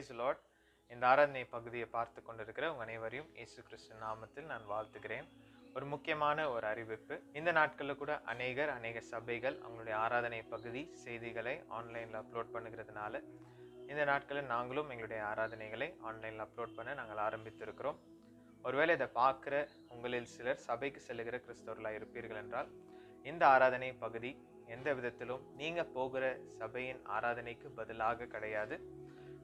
Price Lord. இந்த ஆராதனை பகுதியை பார்த்து கொண்டிருக்கிற உங்கள் அனைவரையும் இயேசு கிறிஸ்து நாமத்தில் நான் வாழ்த்துகிறேன். ஒரு முக்கியமான ஒரு அறிவிப்பு. இந்த நாட்களில் கூட அநேக சபைகள் அவங்களுடைய ஆராதனை பகுதி செய்திகளை ஆன்லைனில் அப்லோட் பண்ணுகிறதுனால இந்த நாட்களில் நாங்களும் எங்களுடைய ஆராதனைகளை ஆன்லைனில் அப்லோட் பண்ண நாங்கள் ஆரம்பித்திருக்கிறோம். ஒருவேளை இதை பார்க்குற உங்களில் சிலர் சபைக்கு செல்லுகிற கிறிஸ்தவர்களாக இருப்பீர்கள் என்றால் இந்த ஆராதனை பகுதி எந்த விதத்திலும் நீங்கள் போகிற சபையின் ஆராதனைக்கு பதிலாக கிடையாது.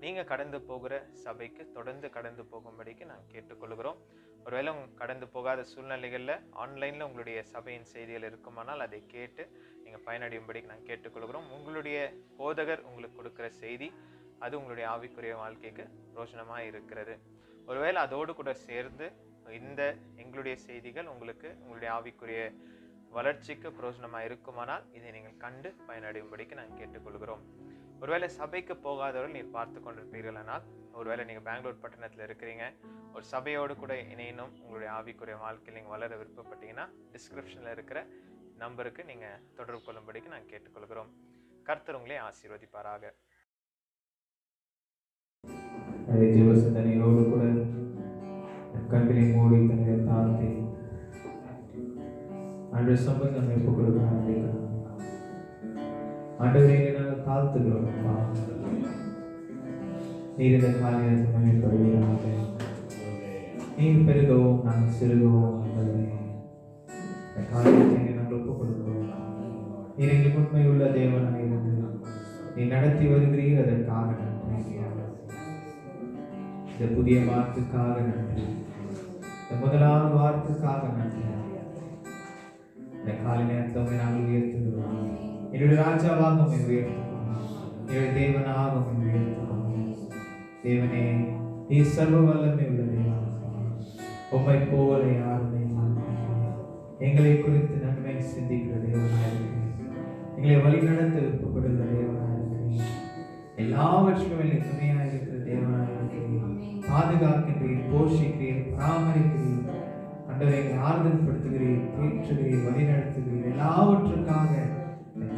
நீங்கள் கடந்து போகிற சபைக்கு தொடர்ந்து கடந்து போகும்படிக்கு நாங்கள் கேட்டுக்கொள்கிறோம். ஒருவேளை கடந்து போகாத சூழ்நிலைகளில் ஆன்லைனில் உங்களுடைய சபையின் செய்திகள் இருக்குமானால் அதை கேட்டு நீங்கள் பயனடையும்படிக்கு நாங்கள் கேட்டுக்கொள்கிறோம். உங்களுடைய போதகர் உங்களுக்கு கொடுக்குற செய்தி அது உங்களுடைய ஆவிக்குரிய வாழ்க்கைக்கு பிரோஜனமாக இருக்கிறது. ஒருவேளை அதோடு கூட சேர்ந்து இந்த எங்களுடைய செய்திகள் உங்களுக்கு உங்களுடைய ஆவிக்குரிய வளர்ச்சிக்கு பிரோஜனமாக இருக்குமானால் இதை நீங்கள் கண்டு பயனடையும்படிக்கு நாங்கள் கேட்டுக்கொள்கிறோம். ஒருவேளை சபைக்கு போகாதவர்கள் நீர் பார்த்து கொண்டிருப்பீர்களானால், ஒருவேளை நீங்கள் பெங்களூர் பட்டணத்தில் இருக்கிறீங்க, ஒரு சபையோடு கூட இணையணும், உங்களுடைய ஆவிக்குரிய வாழ்க்கையில் நீங்கள் வளர விருப்பப்பட்டீங்கன்னா டிஸ்கிரிப்ஷனில் இருக்கிற நம்பருக்கு நீங்கள் தொடர்பு கொள்ளும்படிக்கு நாங்கள் கேட்டுக்கொள்கிறோம். கர்த்தர் உங்களை ஆசீர்வதிப்பாராக. ஜீவசத்தனையோடு கூட கண்களை மூடி தன்னை தாழ்த்தி அன்று சம்பந்தம் எப்போ கொடுக்கிறாங்க ஆண்டவரே நாங்கள் தாழ்த்துகிறோம்ப்பா. நீர் இந்த காரியத்தை மகிழ்ப்படுவீராக. நீர் பெருகவும் நாங்கள் சிறுகவும் ஆண்டவரே இந்த காரியத்தை நாங்கள் ஒப்புக் கொடுக்கிறோம். நீர் எங்களுக்கு உண்மையுள்ள தேவனாக இருந்து நீ நடத்தி வருகிறீர், அதற்காக நன்றி. இந்த புதிய வார்த்தைக்காக நன்றி, இந்த முதலாவது வார்த்தைக்காக நன்றி. இந்த காலை நேரத்தை நாங்கள் உயர்த்துகிறோம். என்னுடைய ராஜாவாக உயர்த்துகிறோம், என்னுடைய தேவனாக உயர்த்துகிறோம். தேவனே, நீ சர்வ வல்லமை உள்ள தேவனாக, உம்மை போல யாருமே எங்களை குறித்து நன்மை சிந்திக்கிற தேவனாக இருக்கிறீர். எங்களை வழி நடத்த விருப்பப்படுகிற தேவனாக இருக்கிறீர். எல்லாவற்றிலும் எங்களை துணையாக இருக்கிற தேவனாக இருக்கிறீர். பாதுகாக்கின்றீர், போஷிக்கிறீர், பராமரிக்கிறீர். ஆண்டவரை ஆறுதல் படுத்துகிறீர், தேற்றுகிறீர், வழி நடத்துகிறீர். எல்லாவற்றுக்காக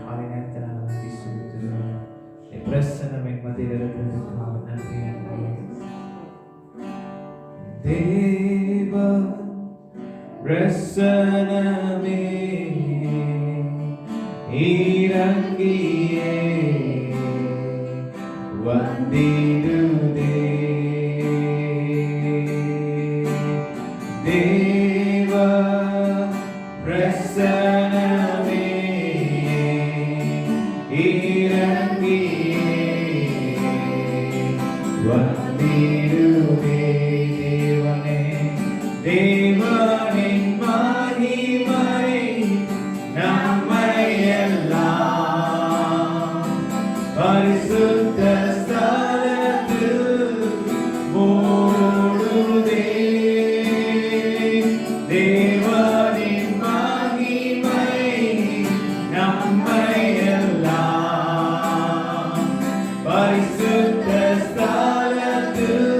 காலை நேரத்தில் நாங்கள் நன்றி செலுத்துகிறோம். பிரசன்னமை மத்தியில் இருக்கிறதுக்காக நன்றி. தேவ பிரசன்னமே இறங்கியே வந்திடுதே. தேவ பிரசன்னமே இறங்கியே வந்திடுதே. தேவனே, தேவனின் மகிமை நம்மை எல்லாம் பரிசுத்த ஸ்தலத்தில் மூடுதே. தேவனின் மகிமை நம்மை எல்லாம் பரிசுத்த ஸ்தலத்தில்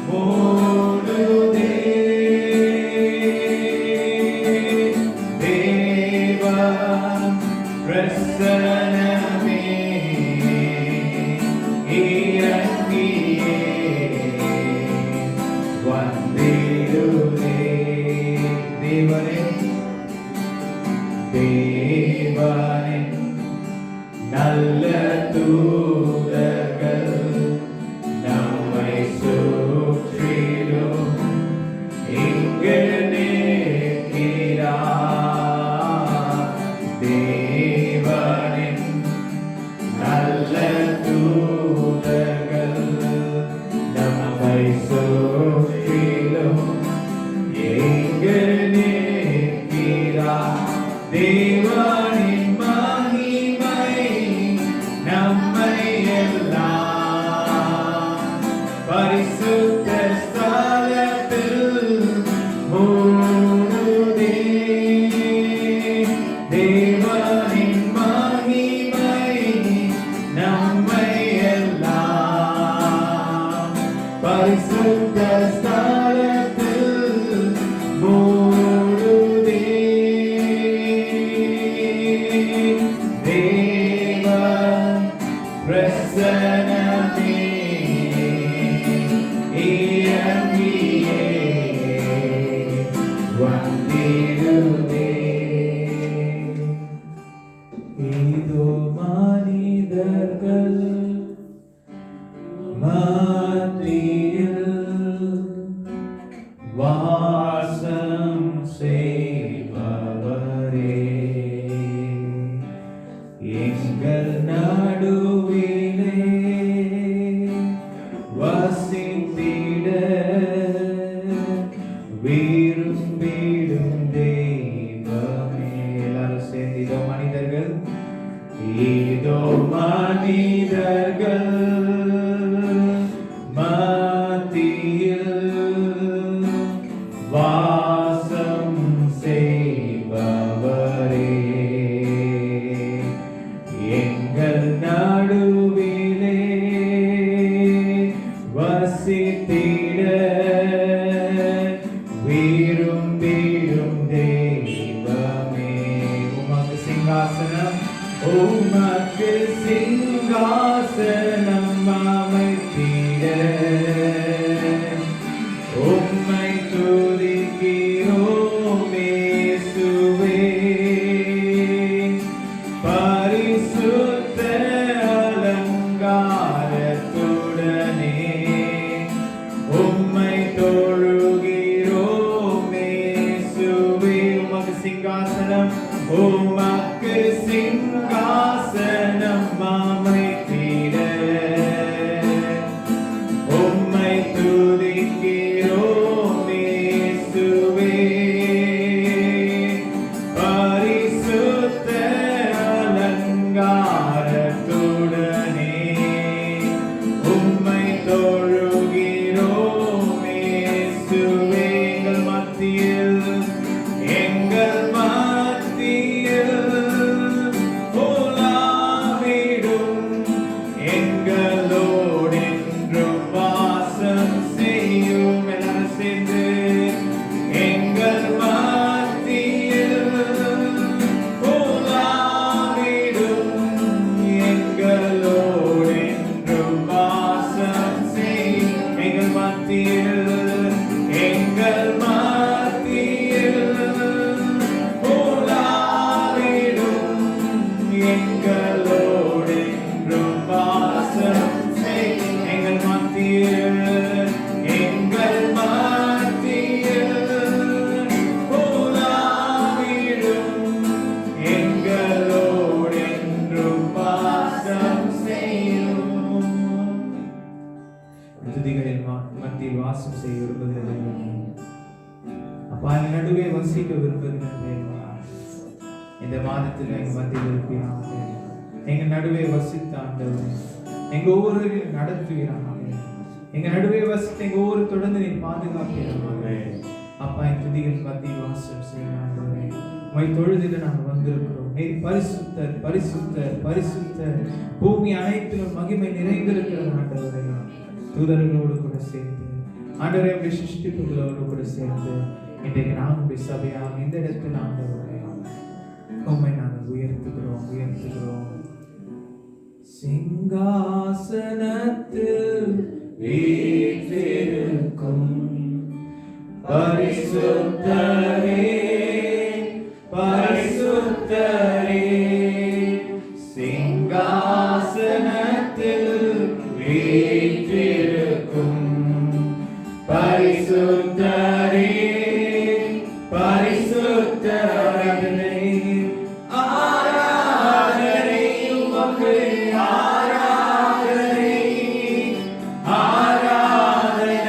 மூடுதே. தேவ பிரசன்னமே இறங்கியே வந்திடுதே. தேவனே, தேவனின் நல்ல தூதர்கள் நம்மை சுற்றிலும் இங்கு நிற்கிறார். தேவனின் நல்ல தூதர்கள் நம்மை சுற்றிலும் இங்கு நிற்கிறார். தேவனின் மகிமை நம்மை எல்லாம் பரிசுத்த ஸ்தலத்தில் மூடுதே. தேவனின் மகிமை நம்மை எல்லாம் பரிசுத்த ஸ்தலத்தில் மூடுதே. பிரசன்னமே வசித்திட விரும்பிடும் தெய்வமே. எல்லாரும் சேர்ந்து இதோ மனிதர்கள், இதோ மனிதர்கள் மத்தியில் வாசம் செய்பவரே, எங்கள் நடுவிலே வசித்திட விரும்பிடும் தெய்வமே. உமக்கு சிங்காசனம், உமக்கு சிங்காசனம் அமைத்திட உம்மை துதிக்கிறோம் இயேசுவே. பரிசுத்த அலங்காரத்துடனே உம்மை தொழுகிறோம் இயேசுவே. உமக்கு சிங்காசனம், உமக்கு சிங்காசனம் அமைத்திட உம்மை துதிக்கிறோம் இயேசுவே. பரிசுத்த அலங்காரத்துடனே உம்மை தொழுகிறோம் இயேசுவே. எங்கள் மத்தியில், எங்கள் மத்தியில் உலாவிடும், எங்களோடென்றும் வாசம் செய்யும். எல்லாரும் சேர்ந்து, எங்கள் மத்தியில் உலாவிடும், எங்களோடென்றும் வாசம் செய்யும். எங்கள் மத்தியில், எங்கள் மத்தியில் உலாவிடும், எங்களோடென்றும் வாசம் செய்யும். எங்கள் மத்தியில், எங்கள் மத்தியில் உலாவிடும், எங்களோடென்றும் வாசம் செய்யும். துதிகளின் மத்தியில் வாசம் செய்ய விரும்புகிறது அப்பா, என் நடுவே வசிக்க விரும்புகிறேன். இந்த மாதத்தில் எங்க மத்தியில் இருப்பீராக, எங்க நடுவே வசித்த ஆண்டவரே, எங்க ஒவ்வொருவரையும் நடத்துவீராக, எங்க நடுவே வசித்த எங்க ஒவ்வொரு தொடர்ந்து நீ பாதுகாப்பீராக. அப்பா, என் துதிகளின் மத்தியில் வாசம் செய்ய ஆண்டவரே, உம்மை தொழுதிட நாங்கள் வந்திருக்கிறோம். நீர் பரிசுத்தர், பரிசுத்தர், பரிசுத்தர். பூமி அனைத்திலும் மகிமை நிறைந்திருக்கிற ஆண்டவரே, தூதர்களோடு கூட சேர்ந்து ஆண்டவரே, உடைய சிருஷ்டிப்புகளோடு கூட சேர்ந்து இன்றைக்கு நாங்கள் சபையாக இந்த இடத்தில் ஆண்டவரே உம்மை நாங்கள் உயர்த்துகிறோம், உயர்த்துகிறோம். சிங்காசனத்தில் வீற்றிருக்கும் பரிசுத்தரே, பரிசுத்தரே, சிங்காசனத்தில் வீற்றிருக்கும் பரிசுத்தரே, பரிசுத்தரே, ஆராதனை உமக்கு, ஆராதனை, ஆராதனை,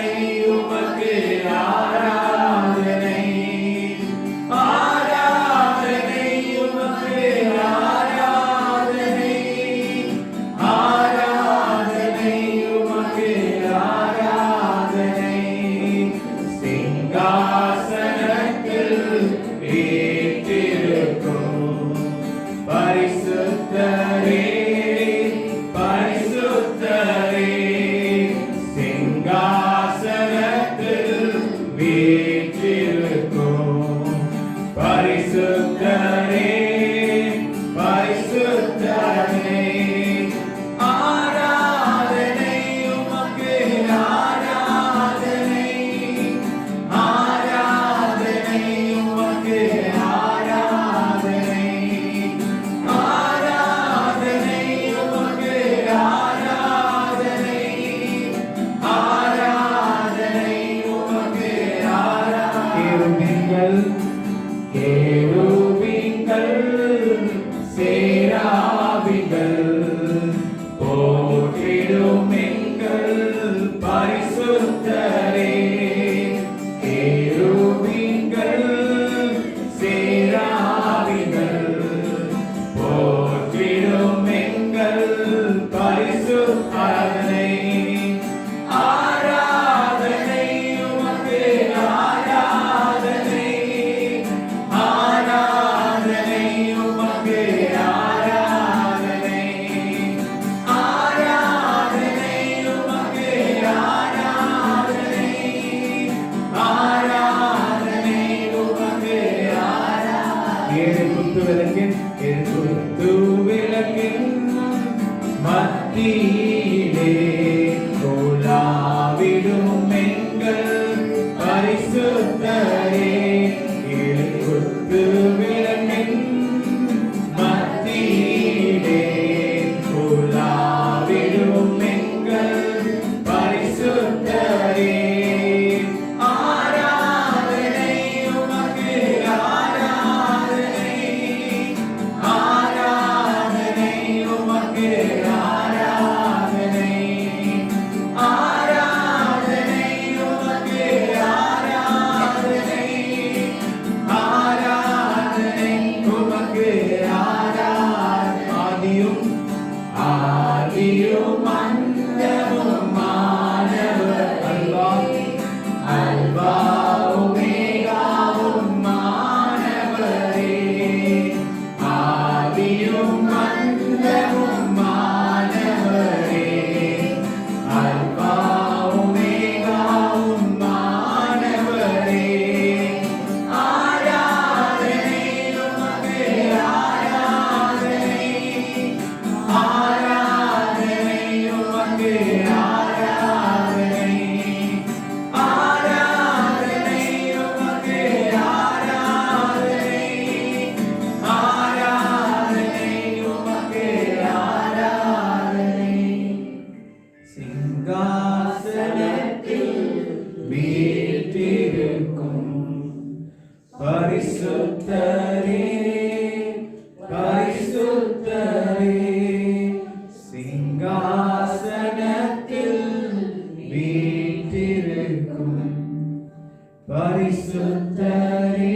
பரிசுத்தரே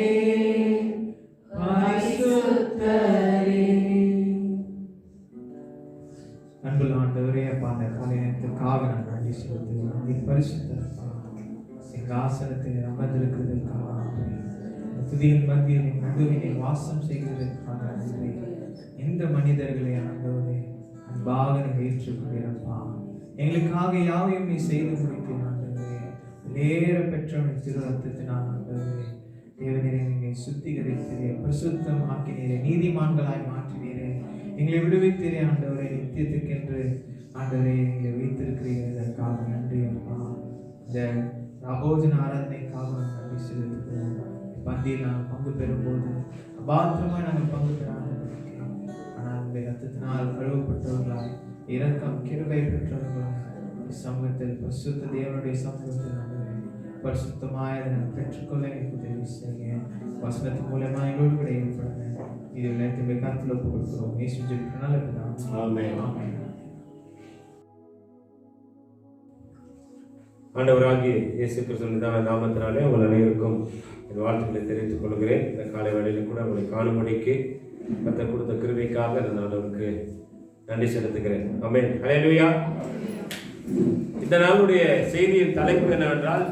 பரிசுத்தரே. அன்புள்ள ஆண்டவரே, அப்பா அந்த காலை நேரத்துக்காக நான் நன்றி செலுத்துகிறேன். நீ பரிசுத்தரப்பா, சிங்காசனத்தில் அமர்ந்திருக்கிறதற்காக நன்றி. துதியின் மத்தியில் நடுவினை வாசம் செய்கிறதற்காக நன்றி. இந்த மனிதர்களை ஆண்டவரே அன்பாக நீங்க ஏற்றுக்கொள்கிறப்பா. எங்களுக்காக யாவையும் நீ செய்து முடித்தீர் ஆண்டவரே. நேர பெற்ற திரு ரத்தத்தினால் ஆண்டவரே தேவனீரை நீங்க சுத்திகரித்தீரே, பரிசுத்தம் ஆக்கினீரே, நீதிமான்களாய் மாற்றினீரே, எங்களை விடுவித்தீரே ஆண்டவரே. நித்தியத்துக்கென்று ஆண்டவரே எங்களை வைத்திருக்கிறீர்களுக்காக நன்றி அப்பா. இந்த ராபோஜன ஆராதனைக்காக நன்றி செலுத்துகிறோம். பந்தியில் நாங்கள் பங்கு பெறும்போது பாத்திரமாய் நாங்கள் பங்கு பெறாமல் ஆனால் உங்களுடைய ரத்தத்தினால் கழுவப்பட்டவர்களாய் இரக்கம் கிருபை பெற்றவர்களாய் சமூகத்தில் பரிசுத்த தேவனுடைய சமூகத்தில் நாங்கள் பரிசுத்தமாய் அதை நாங்கள் பெற்றுக்கொள்ள எனக்கு உதவி செய்ய வசனத்தின் மூலமா எங்களோடு கூட ஏற்படுங்க. இது எல்லாத்தையும் கருத்தில் ஒப்பு கொடுக்கிறோம். இயேசு ஜெபிக்கிறனால ஆமென். ஆண்டவராகிய இயேசு கிறிஸ்துவின் நாமத்தினாலே உங்கள் அனைவருக்கும் என் வாழ்த்துக்களை தெரிவித்துக் கொள்கிறேன். இந்த காலை வேளையில் கூட உங்களை காணும்படிக்கு கர்த்தர் கொடுத்த கிருபைக்காக நான் ஆண்டவருக்கு நன்றி செலுத்துகிறேன். ஆமென். ஹல்லேலூயா. இந்த நாளுடைய செய்தியின் தலைப்பு என்னவென்றால்,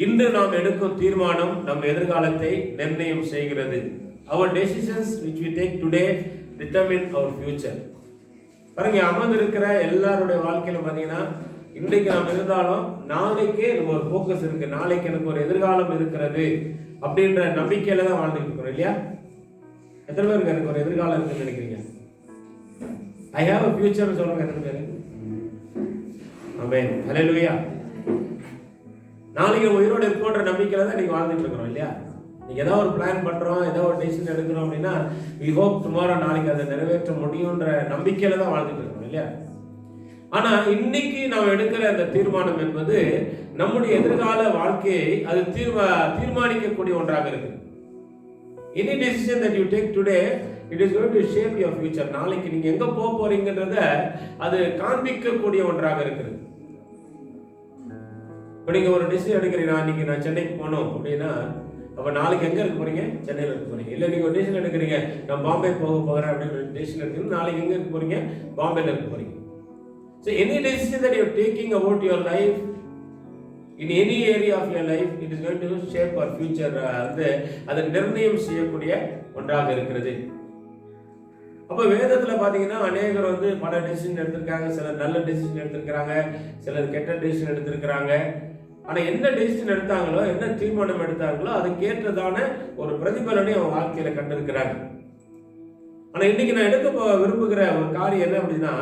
இன்று நாம் எடுக்கும் தீர்மானம் நம் எதிர்காலத்தை நிர்ணயம் செய்கிறது. Our decisions which we take today determine our future. பாருங்க, அமர்ந்திருக்கிற எல்லாருடைய வாழ்க்கையில பார்த்தீங்கன்னா, இன்றைக்கு நாம் இருந்தாலும் நாளைக்கு நம்ம ஒரு ஃபோக்கஸ் இருக்கு. நாளைக்கு எனக்கு ஒரு எதிர்காலம் இருக்கிறது அப்படின்ற நம்பிக்கையில தான் வாழ்ந்துட்டு இருக்கிறோம் இல்லையா? எத்தனை பேருக்கு எனக்கு ஒரு எதிர்காலம் இருக்குன்னு நினைக்கிறீங்க? ஐ ஹேவ் a future சொல்றவங்க எத்தனை பேர்? ஆமென். ஹல்லேலூயா. நாளைக்கு உயிரோடு இருப்போன்ற நம்பிக்கையில தான் நீங்க வாழ்ந்துட்டு இருக்கிறோம் இல்லையா? நீங்க ஏதாவது ஒரு பிளான் பண்றோம், ஏதாவது ஒரு டெசிஷன் எடுக்கிறோம் அப்படின்னா we hope tomorrow நாளைக்கு அதை நிறைவேற்ற முடியும்ன்ற நம்பிக்கையில தான் வாழ்ந்துட்டு இருக்கிறோம் இல்லையா? ஆனா இன்னைக்கு நாம் எடுக்கிற அந்த தீர்மானம் என்பது நம்முடைய எதிர்கால வாழ்க்கையை அது தீர்மானிக்கக்கூடிய ஒன்றாக இருக்கு. Any decision that you take today, it is going to shape your future. நாளைக்கு நீங்க எங்க போக போறீங்கன்றத அது காண்பிக்கக்கூடிய ஒன்றாக இருக்குது. இப்போ நீங்க ஒரு டிசிஷன் எடுக்கிறீங்க, இன்னைக்கு நான் சென்னைக்கு போகணும் அப்படின்னா, அப்ப நாளைக்கு எங்க இருக்க போறீங்க? சென்னையில இருக்க போறீங்க. இல்ல நீங்க ஒரு டிசிஷன் எடுக்கிறீங்க, நான் பாம்பே போக போகிறேன் அப்படின்னு டிசிஷன் எடுக்கிறீங்க, நாளைக்கு எங்க இருக்க போறீங்க? பாம்பேல இருக்க போறீங்க. So any decision that you are taking about your life, in any area of your life, it is going to shape our future. அது நிர்ணயம் செய்யக்கூடிய ஒன்றாக இருக்கிறது. அப்ப வேதத்துல பாத்தீங்கன்னா அநேகர் பல டெசிஷன் எடுத்திருக்காங்க. சிலர் நல்ல டெசிஷன் எடுத்திருக்கிறாங்க, சிலர் கெட்ட டெசிஷன் எடுத்திருக்கிறாங்க. ஆனா என்ன டெசிஷன் எடுத்தாங்களோ, என்ன தீர்மானம் எடுத்தாங்களோ அதுக்கேற்றதான ஒரு பிரதிபலனை அவன் வாழ்க்கையில கண்டிருக்கிறாங்க. ஆனா இன்னைக்கு நான் எடுக்க விரும்புகிற ஒரு காரியம் என்ன அப்படின்னா,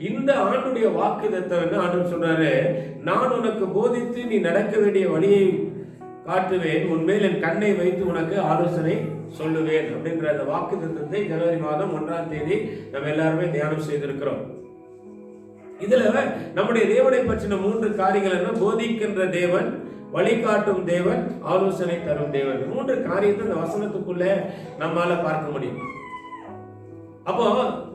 இந்த ஆண்டுடைய வாக்குத்தத்தம் என்ன ஆண்டு சொல்றாரு, நான் உனக்கு போதித்து நீ நடக்க வேண்டிய வழியை காட்டுவேன், உன்மேல் என் கண்ணை வைத்து உனக்கு ஆலோசனை சொல்லுவேன் அப்படின்ற அந்த வாக்குத்தத்தத்தை ஜனவரி மாதம் 1ஆம் தேதி நம்ம எல்லாருமே தியானம் செய்திருக்கிறோம். இதுல நம்முடைய தேவனை பற்றின 3 காரியங்கள் என்ன? போதிக்கின்ற தேவன், வழிகாட்டும் தேவன், ஆலோசனை தரும் தேவன். 3 காரியத்தை இந்த வசனத்துக்குள்ள நம்மால பார்க்க முடியும். அப்போ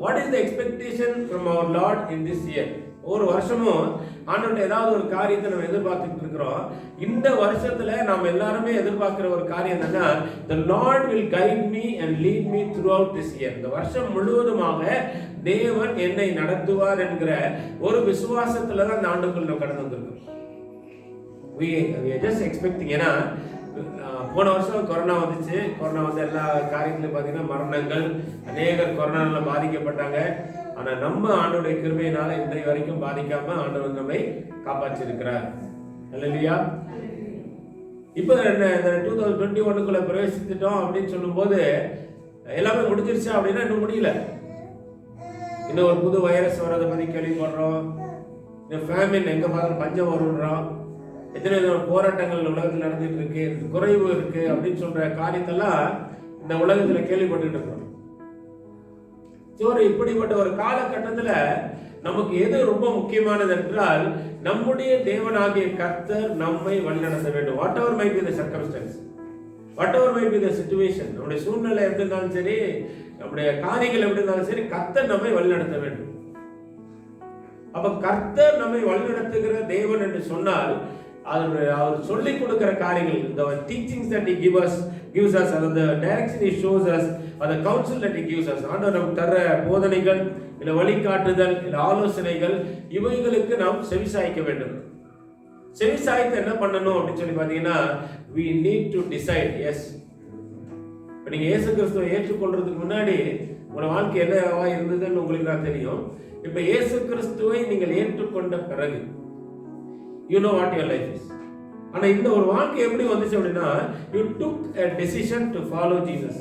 what is the expectation from our Lord in this year? ஒரு வருஷமும் ஆண்டவர்ட்ட ஏதாவது ஒரு காரியத்தை நம்ம எதிர்பார்த்துட்டு இருக்கிறோம். இந்த வருஷத்துல நாம் எல்லாருமே எதிர்பார்க்கிற ஒரு காரியம் என்னன்னா, the Lord will guide me and lead me throughout this year. இந்த வருஷம் முழுவதுமாக தேவன் என்னை நடத்துவார் என்கிற ஒரு விசுவாசத்துல தான் இந்த ஆண்டுக்குள்ள கடந்து வந்திருக்கோம். we are just expecting. ஏன்னா போன வருஷம் கொரோனா வந்துச்சு. கொரோனா வந்து எல்லா காரியத்திலும் பார்த்தீங்கன்னா மரணங்கள், அநேகர் கொரோனால பாதிக்கப்பட்டாங்க. ஆனா நம்ம ஆண்டவருடைய கிருபையினால இன்றைய வரைக்கும் பாதிக்காம ஆண்டவர் நம்மை காப்பாற்றிருக்கிறார். அல்லேலூயா. இப்போ இந்த 2021க்குள்ள பிரவேசித்துட்டோம் அப்படின்னு சொல்லும்போது எல்லாமே முடிஞ்சிருச்சா அப்படின்னா இன்னும் முடியல. இன்னும் ஒரு புது வைரஸ் வரதை பத்தி கேள்விப்படுறோம். இந்த ஃபேமின் எங்க பார்த்தாலும் பஞ்சம் வருன்றோம். எத்தனை விதமான போராட்டங்கள் உலகத்தில் நடந்துட்டு இருக்கு, குறைவு இருக்கு அப்படின்னு சொல்ற காரியத்தெல்லாம் இந்த உலகத்துல கேள்விப்பட்டு இருக்கிறோம். இப்படிப்பட்ட ஒரு காலகட்டத்துல நமக்கு எது ரொம்ப முக்கியமானது என்றால், நம்முடைய தேவனாகிய கர்த்தர் நம்மை வழிநடத்த வேண்டும். What ever might be the circumstances, what ever might be the situation, நம்முடைய சூழ்நிலை எப்படி இருந்தாலும் சரி, நம்முடைய காரியங்கள் எப்படி இருந்தாலும் சரி, கர்த்தர் நம்மை வழிநடத்த வேண்டும். அப்ப கர்த்தர் நம்மை வழிநடத்துகிற தேவன் என்று சொன்னால் அவர் சொல்லிக் கொடுக்கிற காரியங்கள், the teachings that he gives us, and the direction he shows us, or the counsel that he gives us, ஆண்டவர் நமக்கு தர போதனைகள் இல்ல வழிகாட்டுதல் இல்ல ஆலோசனைகள், இவைகளுக்கு நாம் செவிசாய்க்க வேண்டும். செவிசாய்த்து என்ன பண்ணணும் அப்படின்னு சொல்லி பாத்தீங்கன்னா, we need to decide. yes, இப்ப நீங்க இயேசு கிறிஸ்துவை ஏற்றுக்கொள்றதுக்கு முன்னாடி உங்க வாழ்க்கை என்னவா இருந்ததுன்னு உங்களுக்கு தான் தெரியும். இப்ப இயேசு கிறிஸ்துவை நீங்கள் ஏற்றுக்கொண்ட பிறகு you know what your life is. ஆனா இந்த ஒரு வாழ்க்கை எப்படி வந்துச்சு அப்படின்னா, you took a decision to follow Jesus.